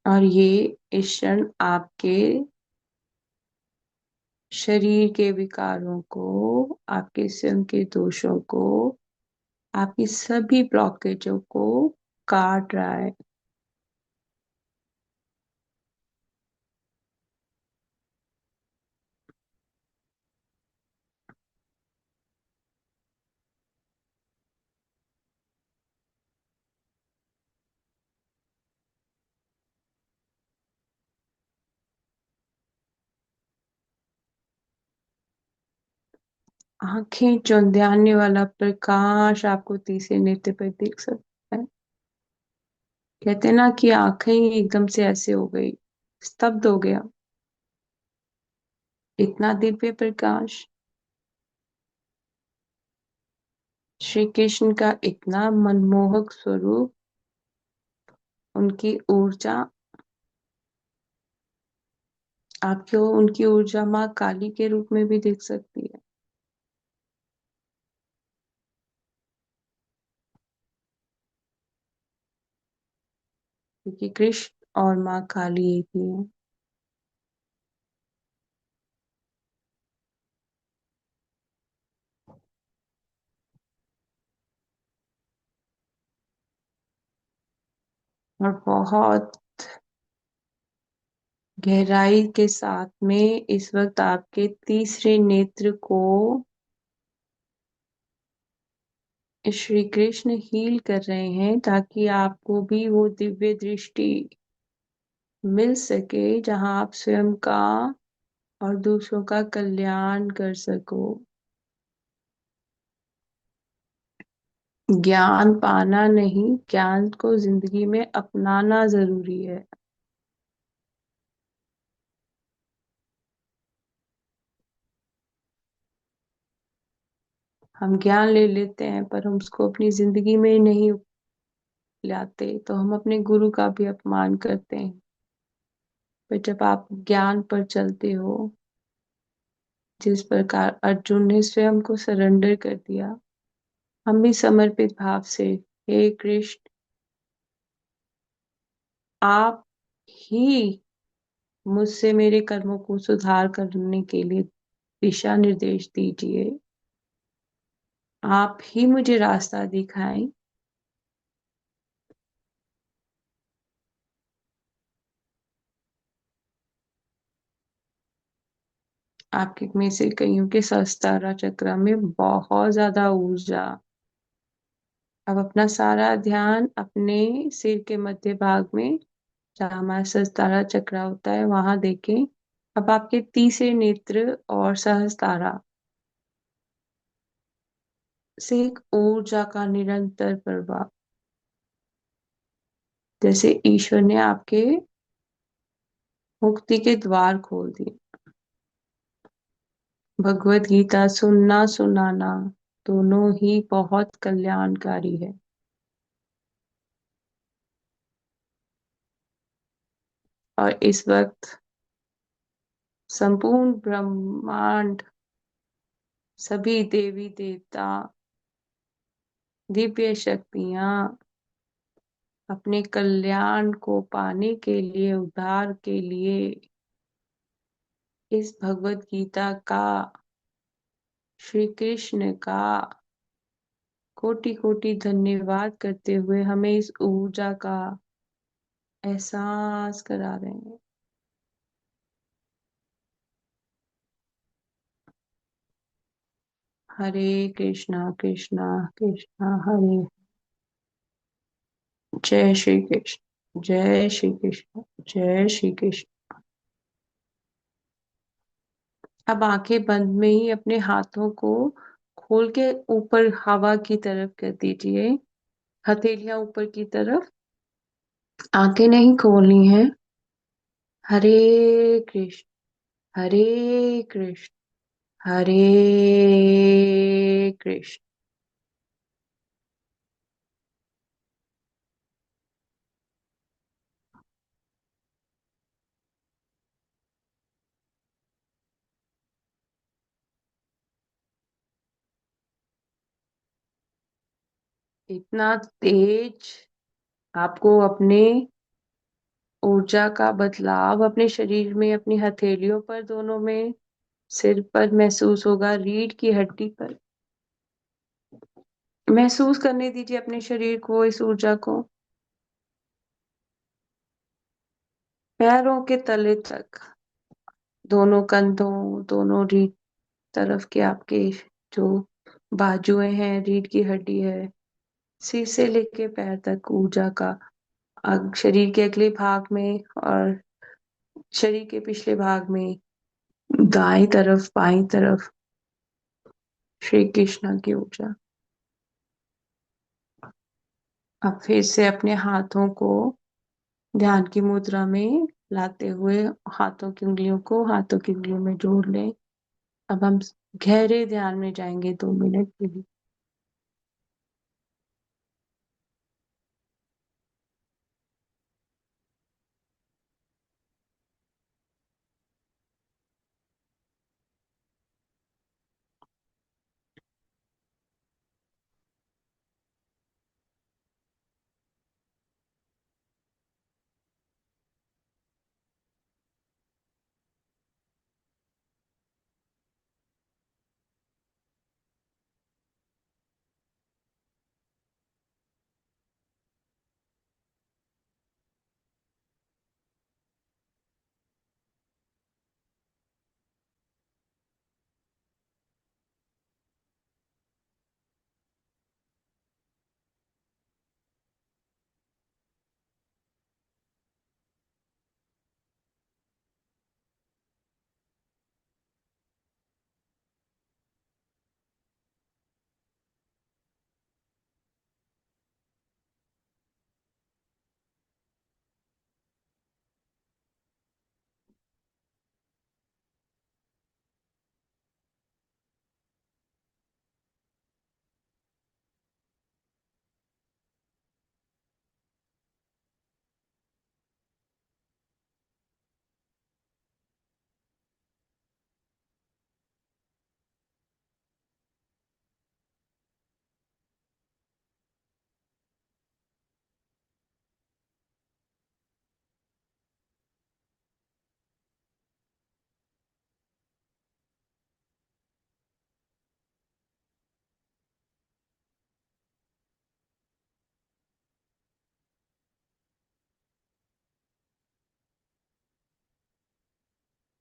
और ये इस क्षण आपके शरीर के विकारों को, आपके स्वयं के दोषों को, आपकी सभी ब्लॉकेजों को काट रहा है। आंखें चौंधियाने वाला प्रकाश आपको तीसरे नेत्र पर दिख सकता है। कहते हैं ना कि आंखें ही एकदम से ऐसे हो गई, स्तब्ध हो गया। इतना दिव्य प्रकाश, श्री कृष्ण का इतना मनमोहक स्वरूप, उनकी ऊर्जा, आपको उनकी ऊर्जा माँ काली के रूप में भी दिख सकती है, क्योंकि कृष्ण और माँ काली एक ही है। और बहुत गहराई के साथ में इस वक्त आपके तीसरे नेत्र को श्री कृष्ण हील कर रहे हैं, ताकि आपको भी वो दिव्य दृष्टि मिल सके जहां आप स्वयं का और दूसरों का कल्याण कर सको। ज्ञान पाना नहीं, ज्ञान को जिंदगी में अपनाना जरूरी है। हम ज्ञान ले लेते हैं पर हम उसको अपनी जिंदगी में नहीं लाते, तो हम अपने गुरु का भी अपमान करते हैं। पर जब आप ज्ञान पर चलते हो, जिस प्रकार अर्जुन ने स्वयं को सरेंडर कर दिया, हम भी समर्पित भाव से, हे कृष्ण, आप ही मुझसे मेरे कर्मों को सुधार करने के लिए दिशा निर्देश दीजिए, आप ही मुझे रास्ता दिखाएं। आपके में से कईयों के सहस्त्रारा चक्र में बहुत ज्यादा ऊर्जा। अब अपना सारा ध्यान अपने सिर के मध्य भाग में, जहाँ हमारा सहस्त्रारा चक्र होता है, वहां देखें। अब आपके तीसरे नेत्र और सहस्त्रारा से एक ऊर्जा का निरंतर प्रवाह, जैसे ईश्वर ने आपके मुक्ति के द्वार खोल दिए। भगवत गीता सुनना सुनाना दोनों ही बहुत कल्याणकारी है। और इस वक्त संपूर्ण ब्रह्मांड, सभी देवी देवता, दिव्य शक्तियां अपने कल्याण को पाने के लिए, उद्धार के लिए इस भगवत गीता का, श्री कृष्ण का कोटि कोटि धन्यवाद करते हुए हमें इस ऊर्जा का एहसास करा रहे हैं। हरे कृष्णा कृष्णा कृष्णा हरे, जय श्री कृष्ण, जय श्री कृष्ण, जय श्री कृष्ण। अब आंखें बंद में ही अपने हाथों को खोल के ऊपर हवा की तरफ कर दीजिए, हथेलियां ऊपर की तरफ, आंखें नहीं खोलनी है। हरे कृष्ण, हरे कृष्ण, हरे कृष्ण। इतना तेज आपको अपने ऊर्जा का बदलाव अपने शरीर में, अपनी हथेलियों पर दोनों में, सिर पर महसूस होगा, रीढ़ की हड्डी पर महसूस करने दीजिए अपने शरीर को, इस ऊर्जा को पैरों के तले तक, दोनों कंधों, दोनों रीढ़ तरफ के आपके जो बाजुएं हैं, रीढ़ की हड्डी है, सिर से लेके पैर तक ऊर्जा का शरीर के अगले भाग में और शरीर के पिछले भाग में, दाएं तरफ, बाएं तरफ श्री कृष्ण की ऊर्जा। अब फिर से अपने हाथों को ध्यान की मुद्रा में लाते हुए हाथों की उंगलियों में जोड़ लें। अब हम गहरे ध्यान में जाएंगे 2 मिनट के लिए।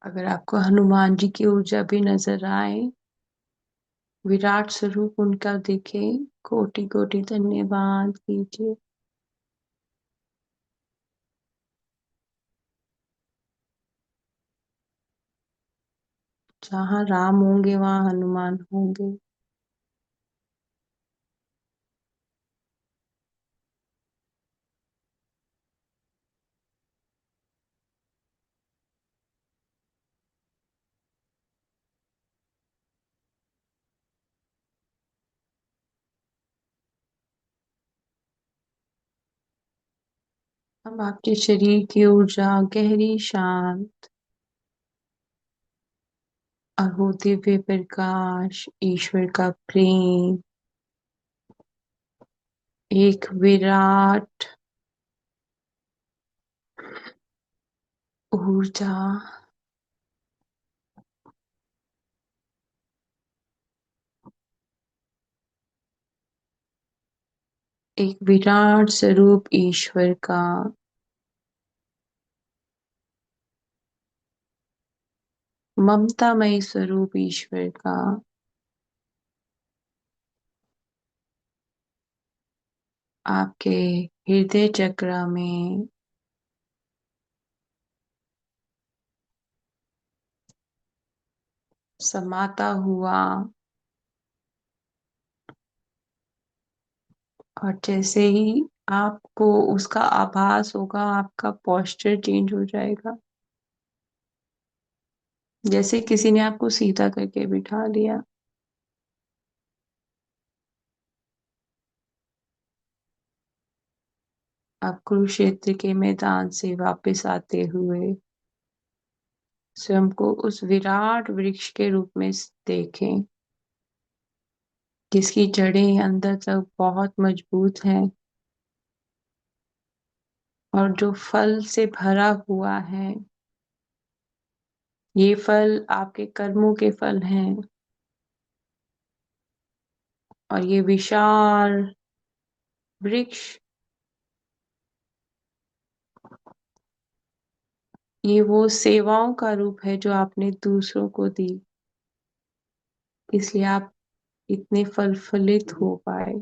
अगर आपको हनुमान जी की ऊर्जा भी नजर आए, विराट स्वरूप उनका दिखे, कोटि कोटि धन्यवाद कीजिए। जहाँ राम होंगे वहाँ हनुमान होंगे। अब आपके शरीर की ऊर्जा गहरी, शांत और वो दिव्य प्रकाश, ईश्वर का प्रेम, एक विराट ऊर्जा एक विराट स्वरूप ईश्वर का ममतामय स्वरूप ईश्वर का आपके हृदय चक्र में समाता हुआ। और जैसे ही आपको उसका आभास होगा, आपका पोस्चर चेंज हो जाएगा। जैसे किसी ने आपको सीधा करके बिठा लिया। आप कुरुक्षेत्र के मैदान से वापस आते हुए स्वयं को उस विराट वृक्ष के रूप में देखें, जिसकी जड़ें अंदर तक बहुत मजबूत हैं और जो फल से भरा हुआ है। ये फल आपके कर्मों के फल हैं। और ये विशाल वृक्ष, ये वो सेवाओं का रूप है जो आपने दूसरों को दी, इसलिए आप इतने फल फलित हो पाए।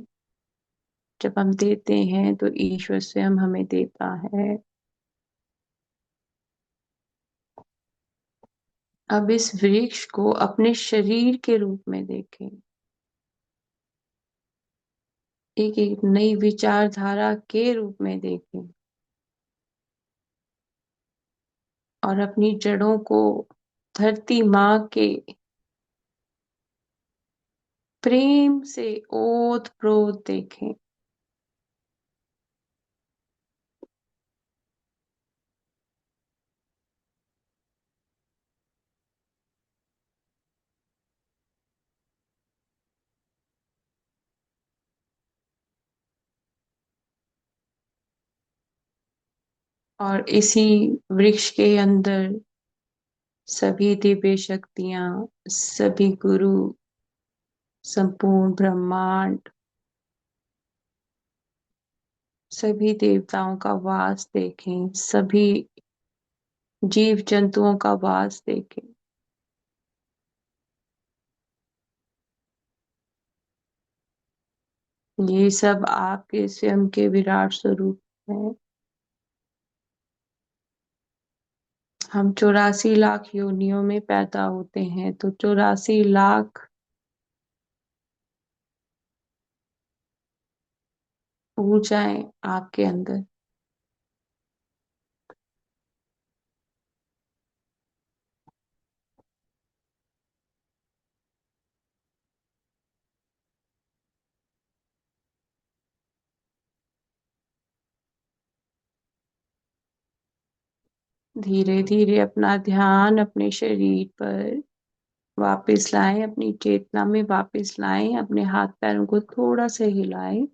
जब हम देते हैं तो ईश्वर स्वयं हमें देता है। अब इस वृक्ष को अपने शरीर के रूप में देखें। एक एक नई विचारधारा के रूप में देखें और अपनी जड़ों को धरती माँ के प्रेम से ओत प्रोत देखें। और इसी वृक्ष के अंदर सभी दिव्य शक्तियां, सभी गुरु, संपूर्ण ब्रह्मांड, सभी देवताओं का वास देखें, सभी जीव जंतुओं का वास देखें। ये सब आपके स्वयं के विराट स्वरूप है। हम 84 लाख योनियों में पैदा होते हैं, तो 84 लाख ऊर्जाएं आपके अंदर। धीरे धीरे अपना ध्यान अपने शरीर पर वापस लाएं, अपनी चेतना में वापस लाएं, अपने हाथ पैरों को थोड़ा सा हिलाएं।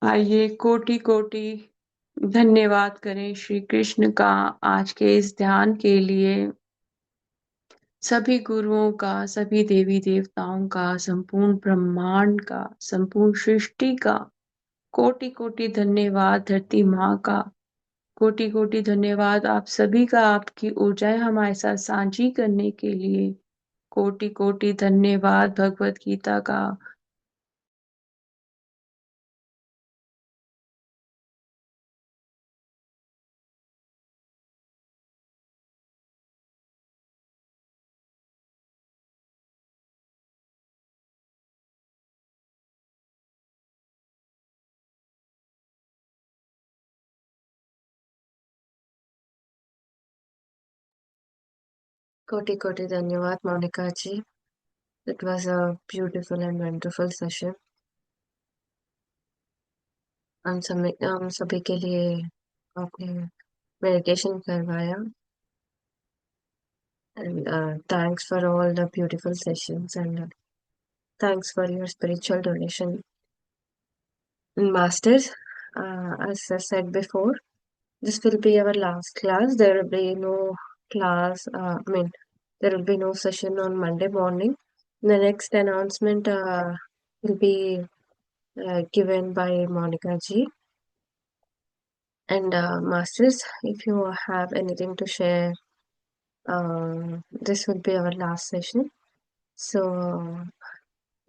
आइए कोटि कोटि धन्यवाद करें श्री कृष्ण का आज के इस ध्यान के लिए, सभी गुरुओं का, सभी देवी देवताओं का, संपूर्ण ब्रह्मांड का, संपूर्ण सृष्टि का कोटि कोटि धन्यवाद, धरती माँ का कोटि कोटि धन्यवाद, आप सभी का, आपकी ऊर्जाएं हमारे साथ साझी करने के लिए कोटि कोटि धन्यवाद। भगवत गीता का Koti Koti Dhanyavad, Monica ji. It was a beautiful and wonderful session. हम सभी के लिए आपने मेडिटेशन करवाया, and thanks for all the beautiful sessions, and thanks for your spiritual donation. Masters, as I said before, this will be our last class. There will be no class, there will be no session on Monday morning. The next announcement will be given by Monica ji. And Masters, if you have anything to share, this will be our last session. So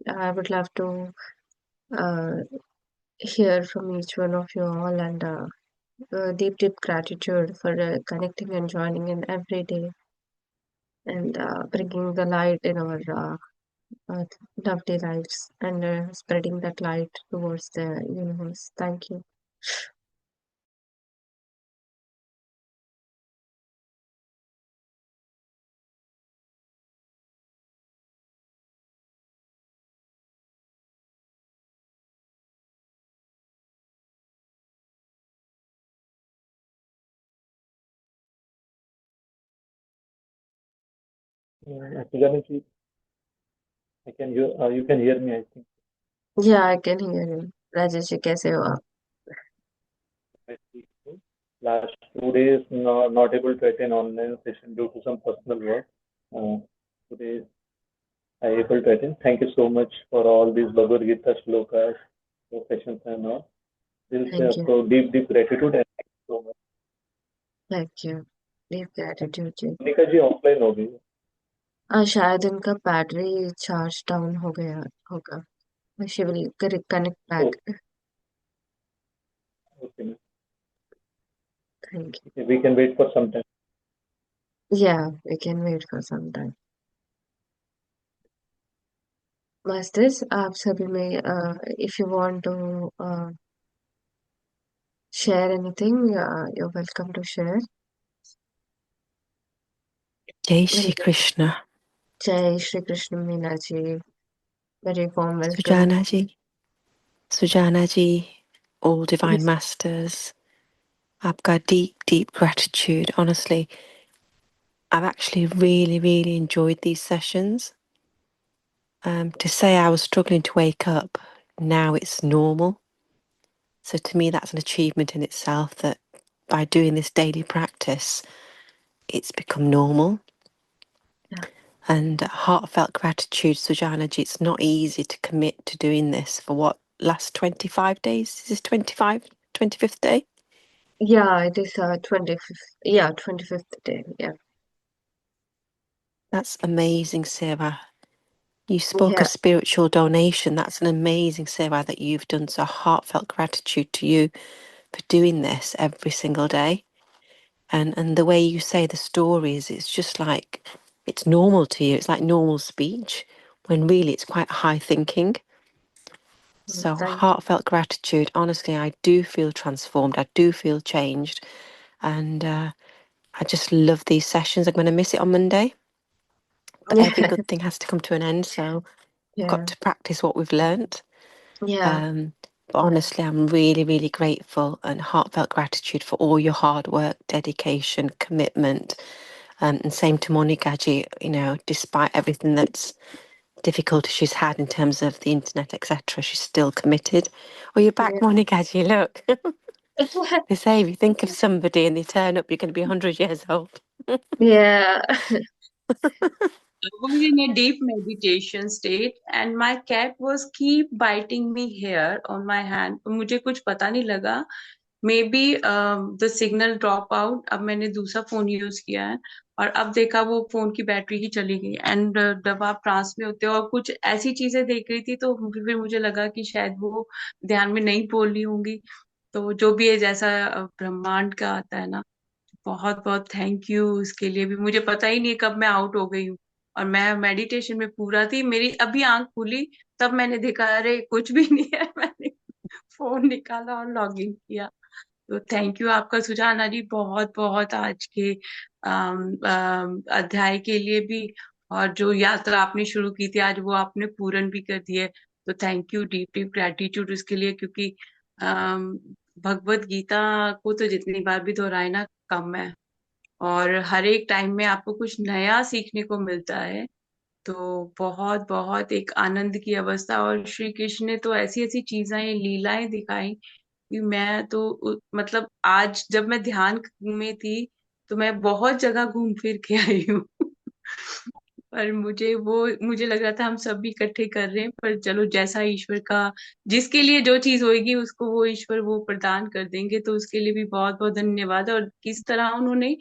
I would love to uh, hear from each one of you all, and deep, deep gratitude for connecting and joining in every day, and bringing the light in our uh, lovely lives, and spreading that light towards the universe. Thank you. Actually, you can hear me, I think. Yeah, I can hear you. Rajesh ji, कैसे हो आप? I speak to. Last 2 days, not able to attend online session due to some personal work. Uh, Today, I able to attend. Thank you so much for all these Bhagavad Gita shlokas, sessions and all. This is Thank you. so deep, deep gratitude and thank you so much. Thank you. Deep gratitude ji. Monika ji offline हो गई है। शायद उनका battery charge down हो गया होगा। She will connect back. Okay okay, Thank you. We can wait for some time. Yeah, we can wait for some time. Masters, आप सभी में if you want to share anything, you're welcome to share. Jai Shri Krishna. Jai Shri Krishna, Meena ji. Very warm welcome. Sujana ji, all divine Yes. masters. I've got deep gratitude. Honestly, I've actually really enjoyed these sessions. To say I was struggling to wake up, now it's normal. So to me, that's an achievement in itself, that by doing this daily practice, it's become normal. Yeah. And heartfelt gratitude, Sujana ji. It's not easy to commit to doing this for what, last 25 days? Is this 25th day? Yeah, it is 25th. Yeah, 25th day. Yeah. That's amazing, Seva. You spoke Yeah. of spiritual donation. That's an amazing, Seva, that you've done. So heartfelt gratitude to you for doing this every single day. And the way you say the stories, it's just like, it's normal to you. It's like normal speech, when really it's quite high thinking. So heartfelt gratitude. Honestly, I do feel transformed. I do feel changed. And I just love these sessions. I'm going to miss it on Monday. But every good thing has to come to an end. So we've got to practice what we've learnt. Yeah. But honestly, I'm really grateful, and heartfelt gratitude for all your hard work, dedication, commitment. And same to Monikaji, despite everything that's difficulty she's had in terms of the internet, etc., she's still committed. Oh, you're back, Monikaji, look. They say if you think of somebody and they turn up, you're going to be 100 years old. Yeah. I was in a deep meditation state and my cat was keep biting me here on my hand. मुझे कुछ पता नहीं लगा. Maybe the signal drop out. अब मैंने दूसरा phone use किया है और अब देखा वो फोन की बैटरी ही चली गई. एंड जब आप ट्रांस में होते हो और कुछ ऐसी चीजें देख रही थी तो फिर मुझे लगा कि शायद वो ध्यान में नहीं बोल रही होंगी. तो जो भी है, जैसा ब्रह्मांड का आता है ना, बहुत बहुत थैंक यू उसके लिए भी. मुझे पता ही नहीं कब मैं आउट हो गई हूँ और मैं मेडिटेशन में पूरा थी. मेरी अभी आंख खुली तब मैंने देखा अरे कुछ भी नहीं है. मैंने फोन निकाला और लॉग इन किया. तो थैंक यू आपका सुजाना जी, बहुत बहुत आज के अध्याय के लिए भी, और जो यात्रा आपने शुरू की थी आज वो आपने पूर्ण भी कर दी है. तो थैंक यू, डीप ग्रेटिट्यूड उसके लिए. क्योंकि भगवत गीता को तो जितनी बार भी दोहराए ना कम है, और हर एक टाइम में आपको कुछ नया सीखने को मिलता है. तो बहुत बहुत एक आनंद की अवस्था. और श्री कृष्ण ने तो ऐसी ऐसी चीजें, लीलाएं दिखाई कि मैं तो मतलब आज जब मैं ध्यान में थी तो मैं बहुत जगह घूम फिर के आई हूँ. पर मुझे लग रहा था हम सब भी इकट्ठे कर रहे हैं, पर चलो जैसा ईश्वर का, जिसके लिए जो चीज होगी उसको वो ईश्वर वो प्रदान कर देंगे. तो उसके लिए भी बहुत बहुत धन्यवाद. और किस तरह उन्होंने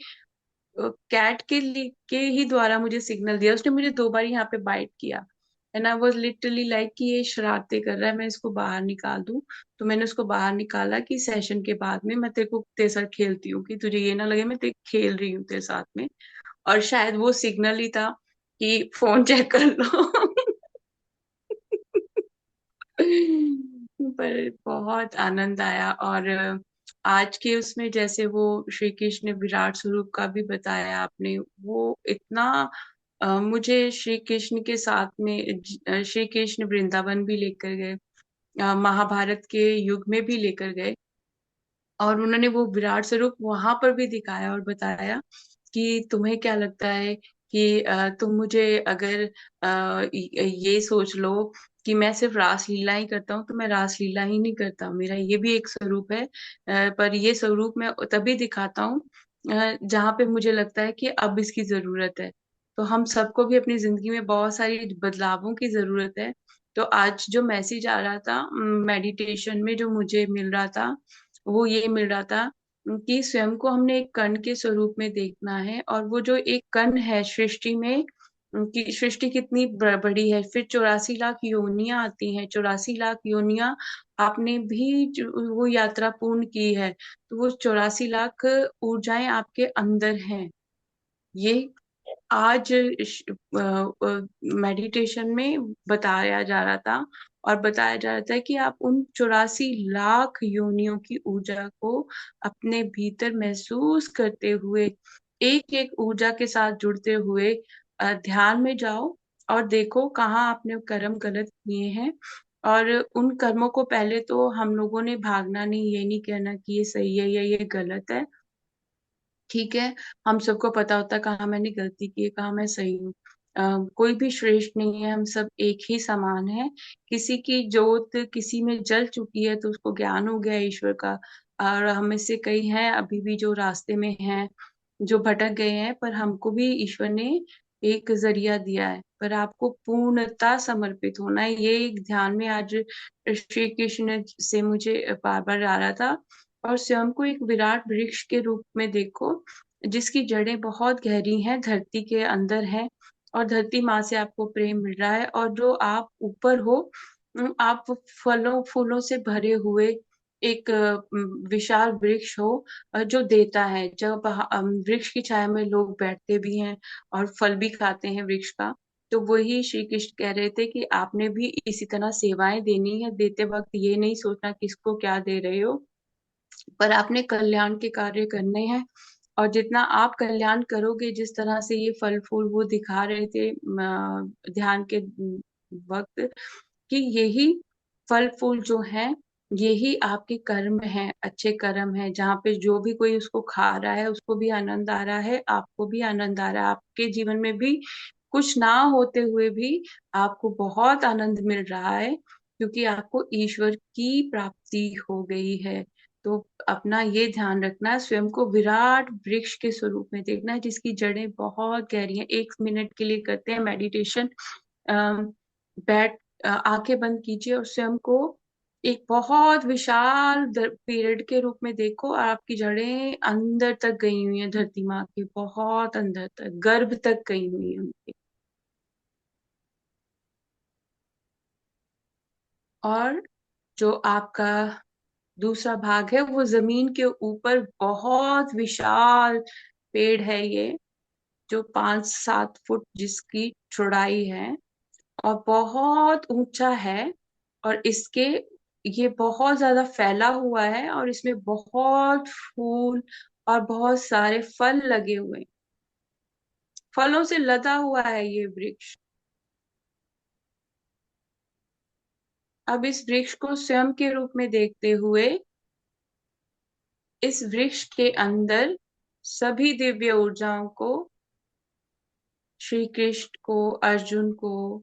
कैट के ही द्वारा मुझे सिग्नल दिया. उसने मुझे 2 बार यहाँ पे बाइट किया and I was literally like कि ये शरारतें कर रहा है, मैं इसको बाहर निकाल दूं. तो मैंने उसको बाहर निकाला कि सेशन के बाद में मैं तेरे साथ खेलती हूँ, कि तुझे ये ना लगे मैं खेल रही हूँ तेरे साथ में. और शायद वो सिग्नल ही था कि फोन चेक कर लो. पर बहुत आनंद आया. और आज के उसमें जैसे वो श्री कृष्ण विराट स्वरूप का भी बताया आपने, वो इतना मुझे श्री कृष्ण के साथ में श्री कृष्ण वृंदावन भी लेकर गए, महाभारत के युग में भी लेकर गए, और उन्होंने वो विराट स्वरूप वहां पर भी दिखाया और बताया कि तुम्हें क्या लगता है कि तुम मुझे अगर ये सोच लो कि मैं सिर्फ रासलीला ही करता हूँ, तो मैं रासलीला ही नहीं करता. मेरा ये भी एक स्वरूप है, पर ये स्वरूप मैं तभी दिखाता हूँ जहाँ पे मुझे लगता है कि अब इसकी जरूरत है. तो हम सबको भी अपनी जिंदगी में बहुत सारी बदलावों की जरूरत है. तो आज जो मैसेज आ रहा था मेडिटेशन में, जो मुझे मिल रहा था, वो ये मिल रहा था कि स्वयं को हमने एक कण के स्वरूप में देखना है. और वो जो एक कण है सृष्टि में, कि सृष्टि कितनी बड़ी है. फिर 84 लाख योनियां आती हैं, 84 लाख योनियां आपने भी वो यात्रा पूर्ण की है. तो वो 84 लाख ऊर्जाएं आपके अंदर हैं. ये आज मेडिटेशन में बताया जा रहा था, और बताया जा रहा था कि आप उन 84 लाख योनियों की ऊर्जा को अपने भीतर महसूस करते हुए, एक एक ऊर्जा के साथ जुड़ते हुए ध्यान में जाओ और देखो कहाँ आपने कर्म गलत किए हैं। और उन कर्मों को पहले तो हम लोगों ने भागना नहीं, ये नहीं कहना कि ये सही है या ये गलत है। ठीक है, हम सबको पता होता है कहाँ मैंने गलती की है, कहाँ मैं सही हूँ। कोई भी श्रेष्ठ नहीं है, हम सब एक ही समान है। किसी की जोत किसी में जल चुकी है तो उसको ज्ञान हो गया ईश्वर का, और हम में से कई हैं अभी भी जो रास्ते में हैं, जो भटक गए हैं, पर हमको भी ईश्वर ने एक जरिया दिया है। पर आपको पूर्णता समर्पित होना है। ये एक ध्यान में आज श्री कृष्ण से मुझे बार बार आ रहा था। और स्वयं को एक विराट वृक्ष के रूप में देखो, जिसकी जड़ें बहुत गहरी हैं, धरती के अंदर हैं, और धरती माँ से आपको प्रेम मिल रहा है। और जो आप ऊपर हो, आप फलों फूलों से भरे हुए एक विशाल वृक्ष हो, जो देता है। जब वृक्ष की छाया में लोग बैठते भी हैं और फल भी खाते हैं वृक्ष का, तो वही श्री कृष्ण कह रहे थे कि आपने भी इसी तरह सेवाएं देनी है। देते वक्त ये नहीं सोचना किसको क्या दे रहे हो, पर आपने कल्याण के कार्य करने हैं। और जितना आप कल्याण करोगे, जिस तरह से ये फल फूल वो दिखा रहे थे ध्यान के वक्त, कि यही फल फूल जो है, यही आपके कर्म है, अच्छे कर्म है। जहाँ पे जो भी कोई उसको खा रहा है, उसको भी आनंद आ रहा है, आपको भी आनंद आ रहा है। आपके जीवन में भी कुछ ना होते हुए भी आपको बहुत आनंद मिल रहा है, क्योंकि आपको ईश्वर की प्राप्ति हो गई है। तो अपना ये ध्यान रखना है, स्वयं को विराट वृक्ष के स्वरूप में देखना है, जिसकी जड़ें बहुत गहरी हैं। 1 मिनट के लिए करते हैं मेडिटेशन। बैठ आंखें बंद कीजिए और स्वयं को एक बहुत विशाल पीरियड के रूप में देखो, और आपकी जड़ें अंदर तक गई हुई हैं, धरती माँ की बहुत अंदर तक, गर्भ तक गई हुई है उनकी। और जो आपका दूसरा भाग है, वो जमीन के ऊपर बहुत विशाल पेड़ है ये, जो 5-7 फुट जिसकी चौड़ाई है, और बहुत ऊंचा है। और इसके ये बहुत ज्यादा फैला हुआ है, और इसमें बहुत फूल और बहुत सारे फल लगे हुए हैं। फलों से लदा हुआ है ये वृक्ष। अब इस वृक्ष को स्वयं के रूप में देखते हुए, इस वृक्ष के अंदर सभी दिव्य ऊर्जाओं को, श्री कृष्ण को, अर्जुन को,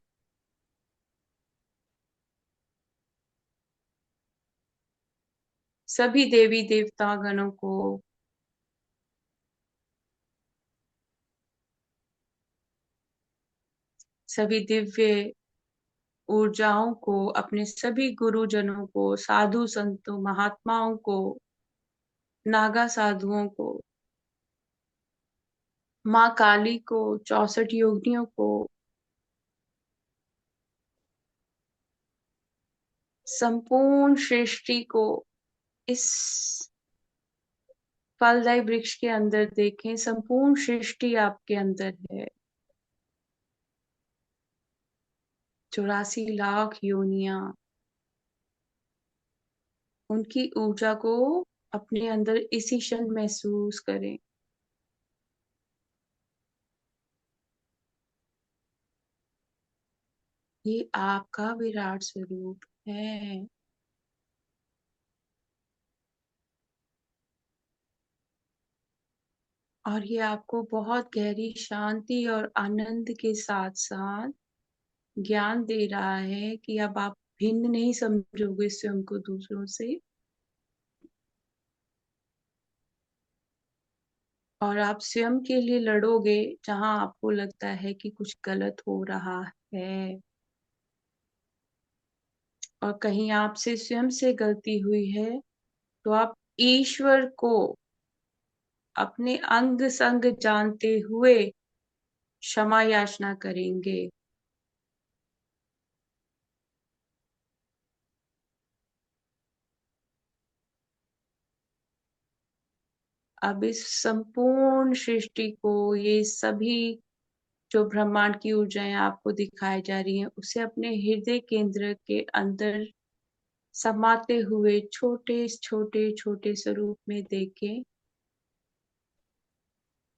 सभी देवी देवता गणों को, सभी दिव्य ऊर्जाओं को, अपने सभी गुरुजनों को, साधु संतों महात्माओं को, नागा साधुओं को, माँ काली को, 64 योगिनियों को, संपूर्ण सृष्टि को इस फलदायी वृक्ष के अंदर देखें। संपूर्ण सृष्टि आपके अंदर है। 84 लाख योनियां, उनकी ऊर्जा को अपने अंदर इसी क्षण महसूस करें। ये आपका विराट स्वरूप है। और ये आपको बहुत गहरी शांति और आनंद के साथ साथ ज्ञान दे रहा है कि अब आप भिन्न नहीं समझोगे स्वयं को दूसरों से, और आप स्वयं के लिए लड़ोगे जहां आपको लगता है कि कुछ गलत हो रहा है, और कहीं आपसे स्वयं से गलती हुई है, तो आप ईश्वर को अपने अंग संग जानते हुए क्षमा याचना करेंगे। अब इस संपूर्ण सृष्टि को, ये सभी जो ब्रह्मांड की ऊर्जाएं आपको दिखाई जा रही हैं, उसे अपने हृदय केंद्र के अंदर समाते हुए छोटे छोटे छोटे स्वरूप में देखें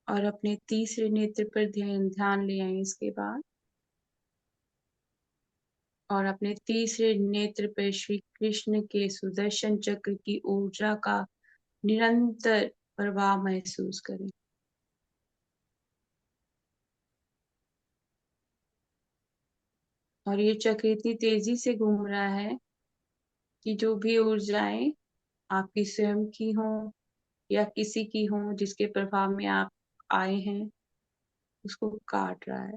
और अपने तीसरे नेत्र पर ध्यान ले आए इसके बाद, और अपने तीसरे नेत्र पर श्री कृष्ण के सुदर्शन चक्र की ऊर्जा का निरंतर प्रवाह महसूस करें। और ये चक्र इतनी तेजी से घूम रहा है कि जो भी ऊर्जाएं आपकी स्वयं की हो या किसी की हो जिसके प्रभाव में आप आए हैं, उसको काट रहा है।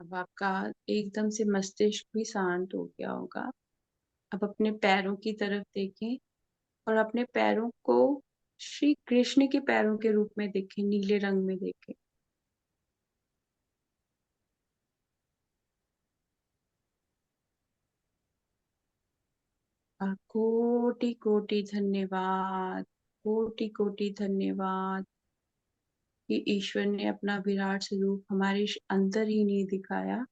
अब आपका एकदम से मस्तिष्क भी शांत हो गया होगा। अब अपने पैरों की तरफ देखें और अपने पैरों को श्री कृष्ण के पैरों के रूप में देखें, नीले रंग में देखें। और कोटि कोटि धन्यवाद, कोटि कोटि धन्यवाद कि ईश्वर ने अपना विराट स्वरूप हमारे अंदर ही नहीं दिखाया,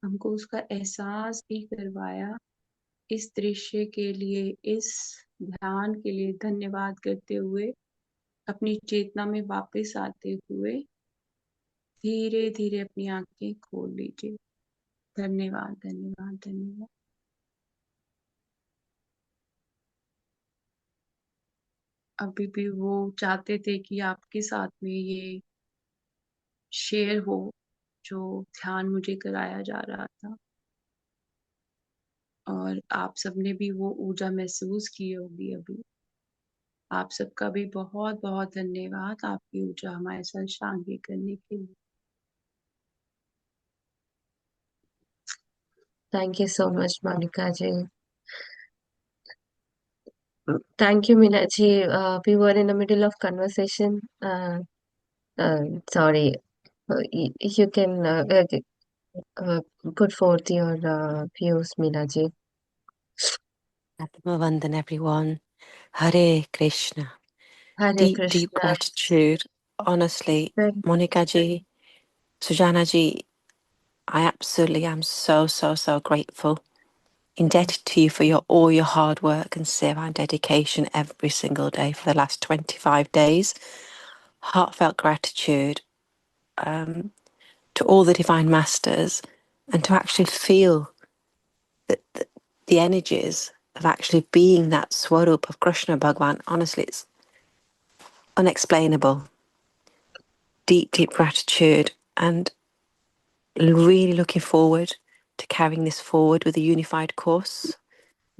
हमको उसका एहसास भी करवाया। इस दृश्य के लिए, इस ध्यान के लिए धन्यवाद करते हुए अपनी चेतना में वापस आते हुए धीरे धीरे अपनी आंखें खोल लीजिए। धन्यवाद धन्यवाद धन्यवाद। अभी भी वो चाहते थे कि आपके साथ में ये शेयर हो जो ध्यान मुझे कराया जा रहा था, और आप सबने भी वो ऊर्जा महसूस की होगी। अभी आप सबका भी बहुत बहुत धन्यवाद आपकी ऊर्जा हमारे साथ शांति करने के लिए। Thank you so much, Monica ji. Thank you, Meena ji. We were in the middle of conversation. Sorry. You can uh, put forth your views, Meena ji. Atmavandan, everyone. Hare Krishna. Hare Deep, deep Krishna. gratitude. Honestly, Thank Monica ji, Sujana ji, I absolutely am so, so, so grateful. Indebted to you for all your hard work and seva and dedication every single day for the last 25 days. Heartfelt gratitude to all the divine masters, and to actually feel the energies of actually being that Swarup of Krishna Bhagwan. Honestly, it's unexplainable. Deep, deep gratitude, and really looking forward to carrying this forward with a unified course.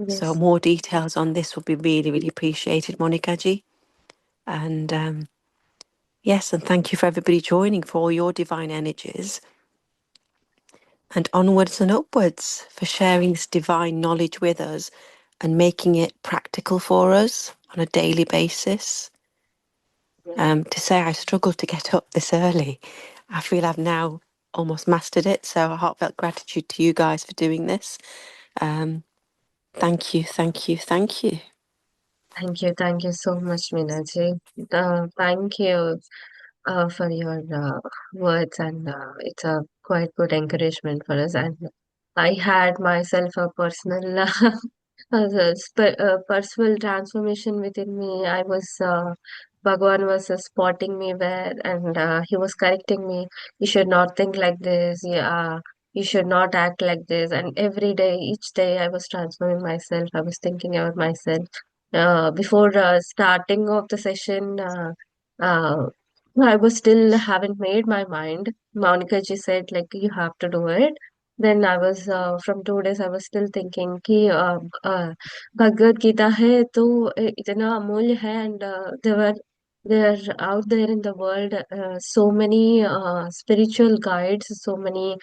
So Yes. more details on this would be really, really appreciated, Monica ji. And yes, and thank you for everybody joining, for all your divine energies. And onwards and upwards, for sharing this divine knowledge with us and making it practical for us on a daily basis. To say I struggle to get up this early, I feel I've now almost mastered it. So a heartfelt gratitude to you guys for doing this. Thank you, thank you, thank you. Thank you so much, Meena ji. Thank you for your words, and it's a quite good encouragement for us. And I had myself a personal personal transformation within me. Bhagwan was spotting me where, and he was correcting me. You should not think like this. Yeah, you should not act like this. And every day, each day, I was transforming myself. I was thinking about myself. Before starting of the session, uh, I was still haven't made my mind. Monica ji said like you have to do it. Then I was from 2 days I was still thinking कि भगवत गीता है तो इतना अमूल्य है, and they are out there in the world, so many spiritual guides, so many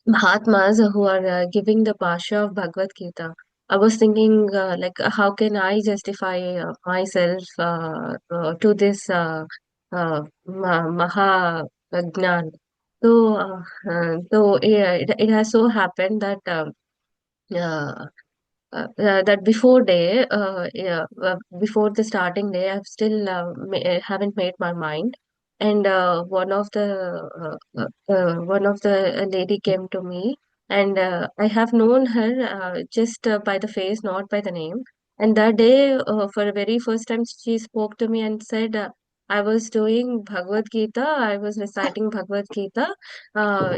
Mahatmas who are giving the Pasha of Bhagavad Gita. I was thinking, like, how can I justify myself to this Maha Gnan? It has so happened that uh, that before day, before the starting day, I've still haven't made my mind. And one of the lady came to me, and I have known her just by the face, not by the name. And that day, for the very first time, she spoke to me and said, I was doing Bhagavad Gita, I was reciting Bhagavad Gita.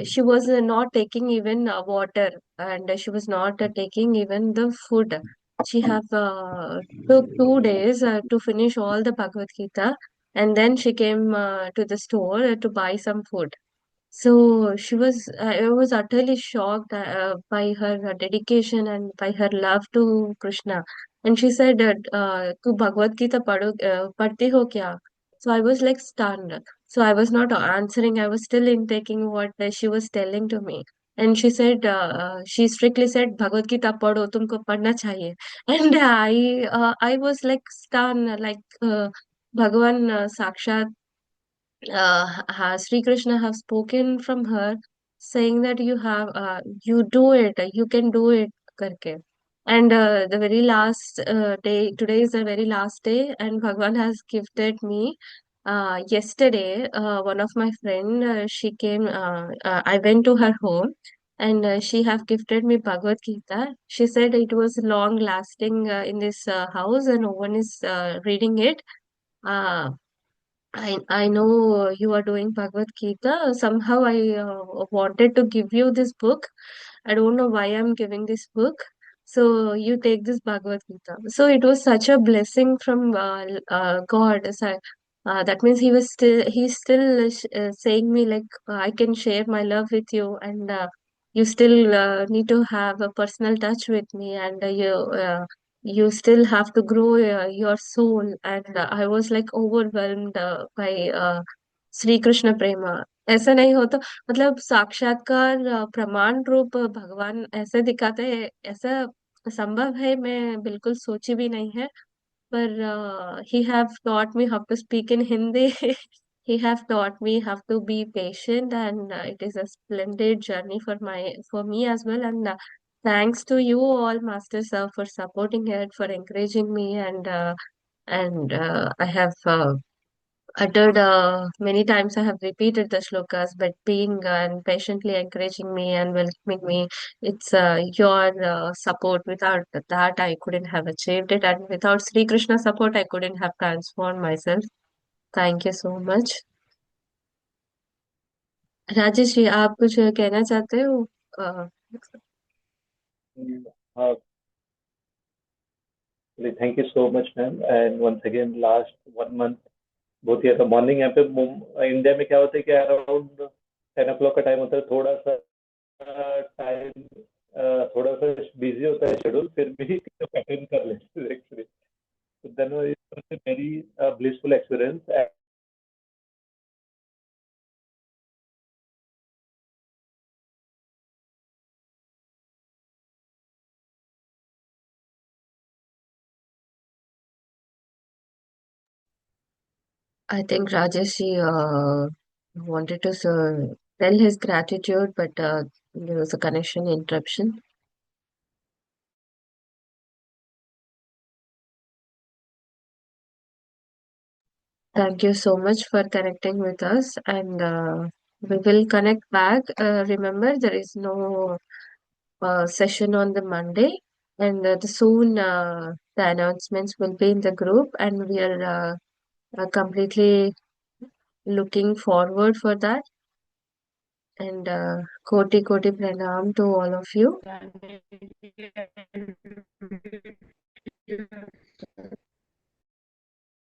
She was not taking even water, and she was not taking even the food. She have took 2 days to finish all the Bhagavad Gita, and then she came to the store to buy some food. So I was utterly shocked by her dedication and by her love to Krishna. And she said, "Tu Bhagavad Gita padhti ho kya?" So I was like stunned. So I was not answering. I was still in taking what she was telling to me. And she said, she strictly said, "Bhagavad Gita padho, tumko padhna chahiye." And I was like stunned, like Bhagavan Sakshat Sri Krishna have spoken from her, saying that you do it, you can do it, karke. And the very last day, today is the very last day, and Bhagwan has gifted me. Yesterday, one of my friend, she came. I went to her home, and she have gifted me Bhagavad Gita. She said it was long lasting in this house, and no one is reading it. Uh, I know you are doing Bhagavad Gita. Somehow I wanted to give you this book. I don't know why I'm giving this book. So you take this Bhagavad Gita. So it was such a blessing from God. So, that means he's still saying me like I can share my love with you, and you still need to have a personal touch with me, and you still have to grow your soul. And I was like overwhelmed by Shri Krishna प्रेमा. ऐसा नहीं होता, मतलब साक्षात्कार प्रमाण रूप भगवान ऐसे दिखाते हैं, ऐसा संभव है मैं बिल्कुल सोची भी नहीं है. But he have taught me how to speak in Hindi. He have taught me how to be patient, and it is a splendid journey for me as well. And thanks to you all, Master Sir, for supporting it, for encouraging me, and I have uttered many times. I have repeated the shlokas, but being and patiently encouraging me and welcoming me, it's your support. Without that, I couldn't have achieved it, and without Sri Krishna support, I couldn't have transformed myself. Thank you so much. Rajesh ji, आप कुछ कहना चाहते हो? अ, Uh, thank you so much, ma'am. And once again, last 1 month बहुत ही ऐसा morning यहाँ पे India में क्या होता है कि अराउंड 10 o'clock का टाइम होता है, थोड़ा सा टाइम थोड़ा सा बिजी होता है शेड्यूल, फिर भी अटेंड कर लेते हैं actually. So then it was a very blissful experience. I think Rajesh ji wanted to tell his gratitude, but there was a connection interruption. Thank you so much for connecting with us, and we will connect back. Remember, there is no session on the Monday, and soon the announcements will be in the group, and we are completely looking forward for that. And koti koti pranam to all of you.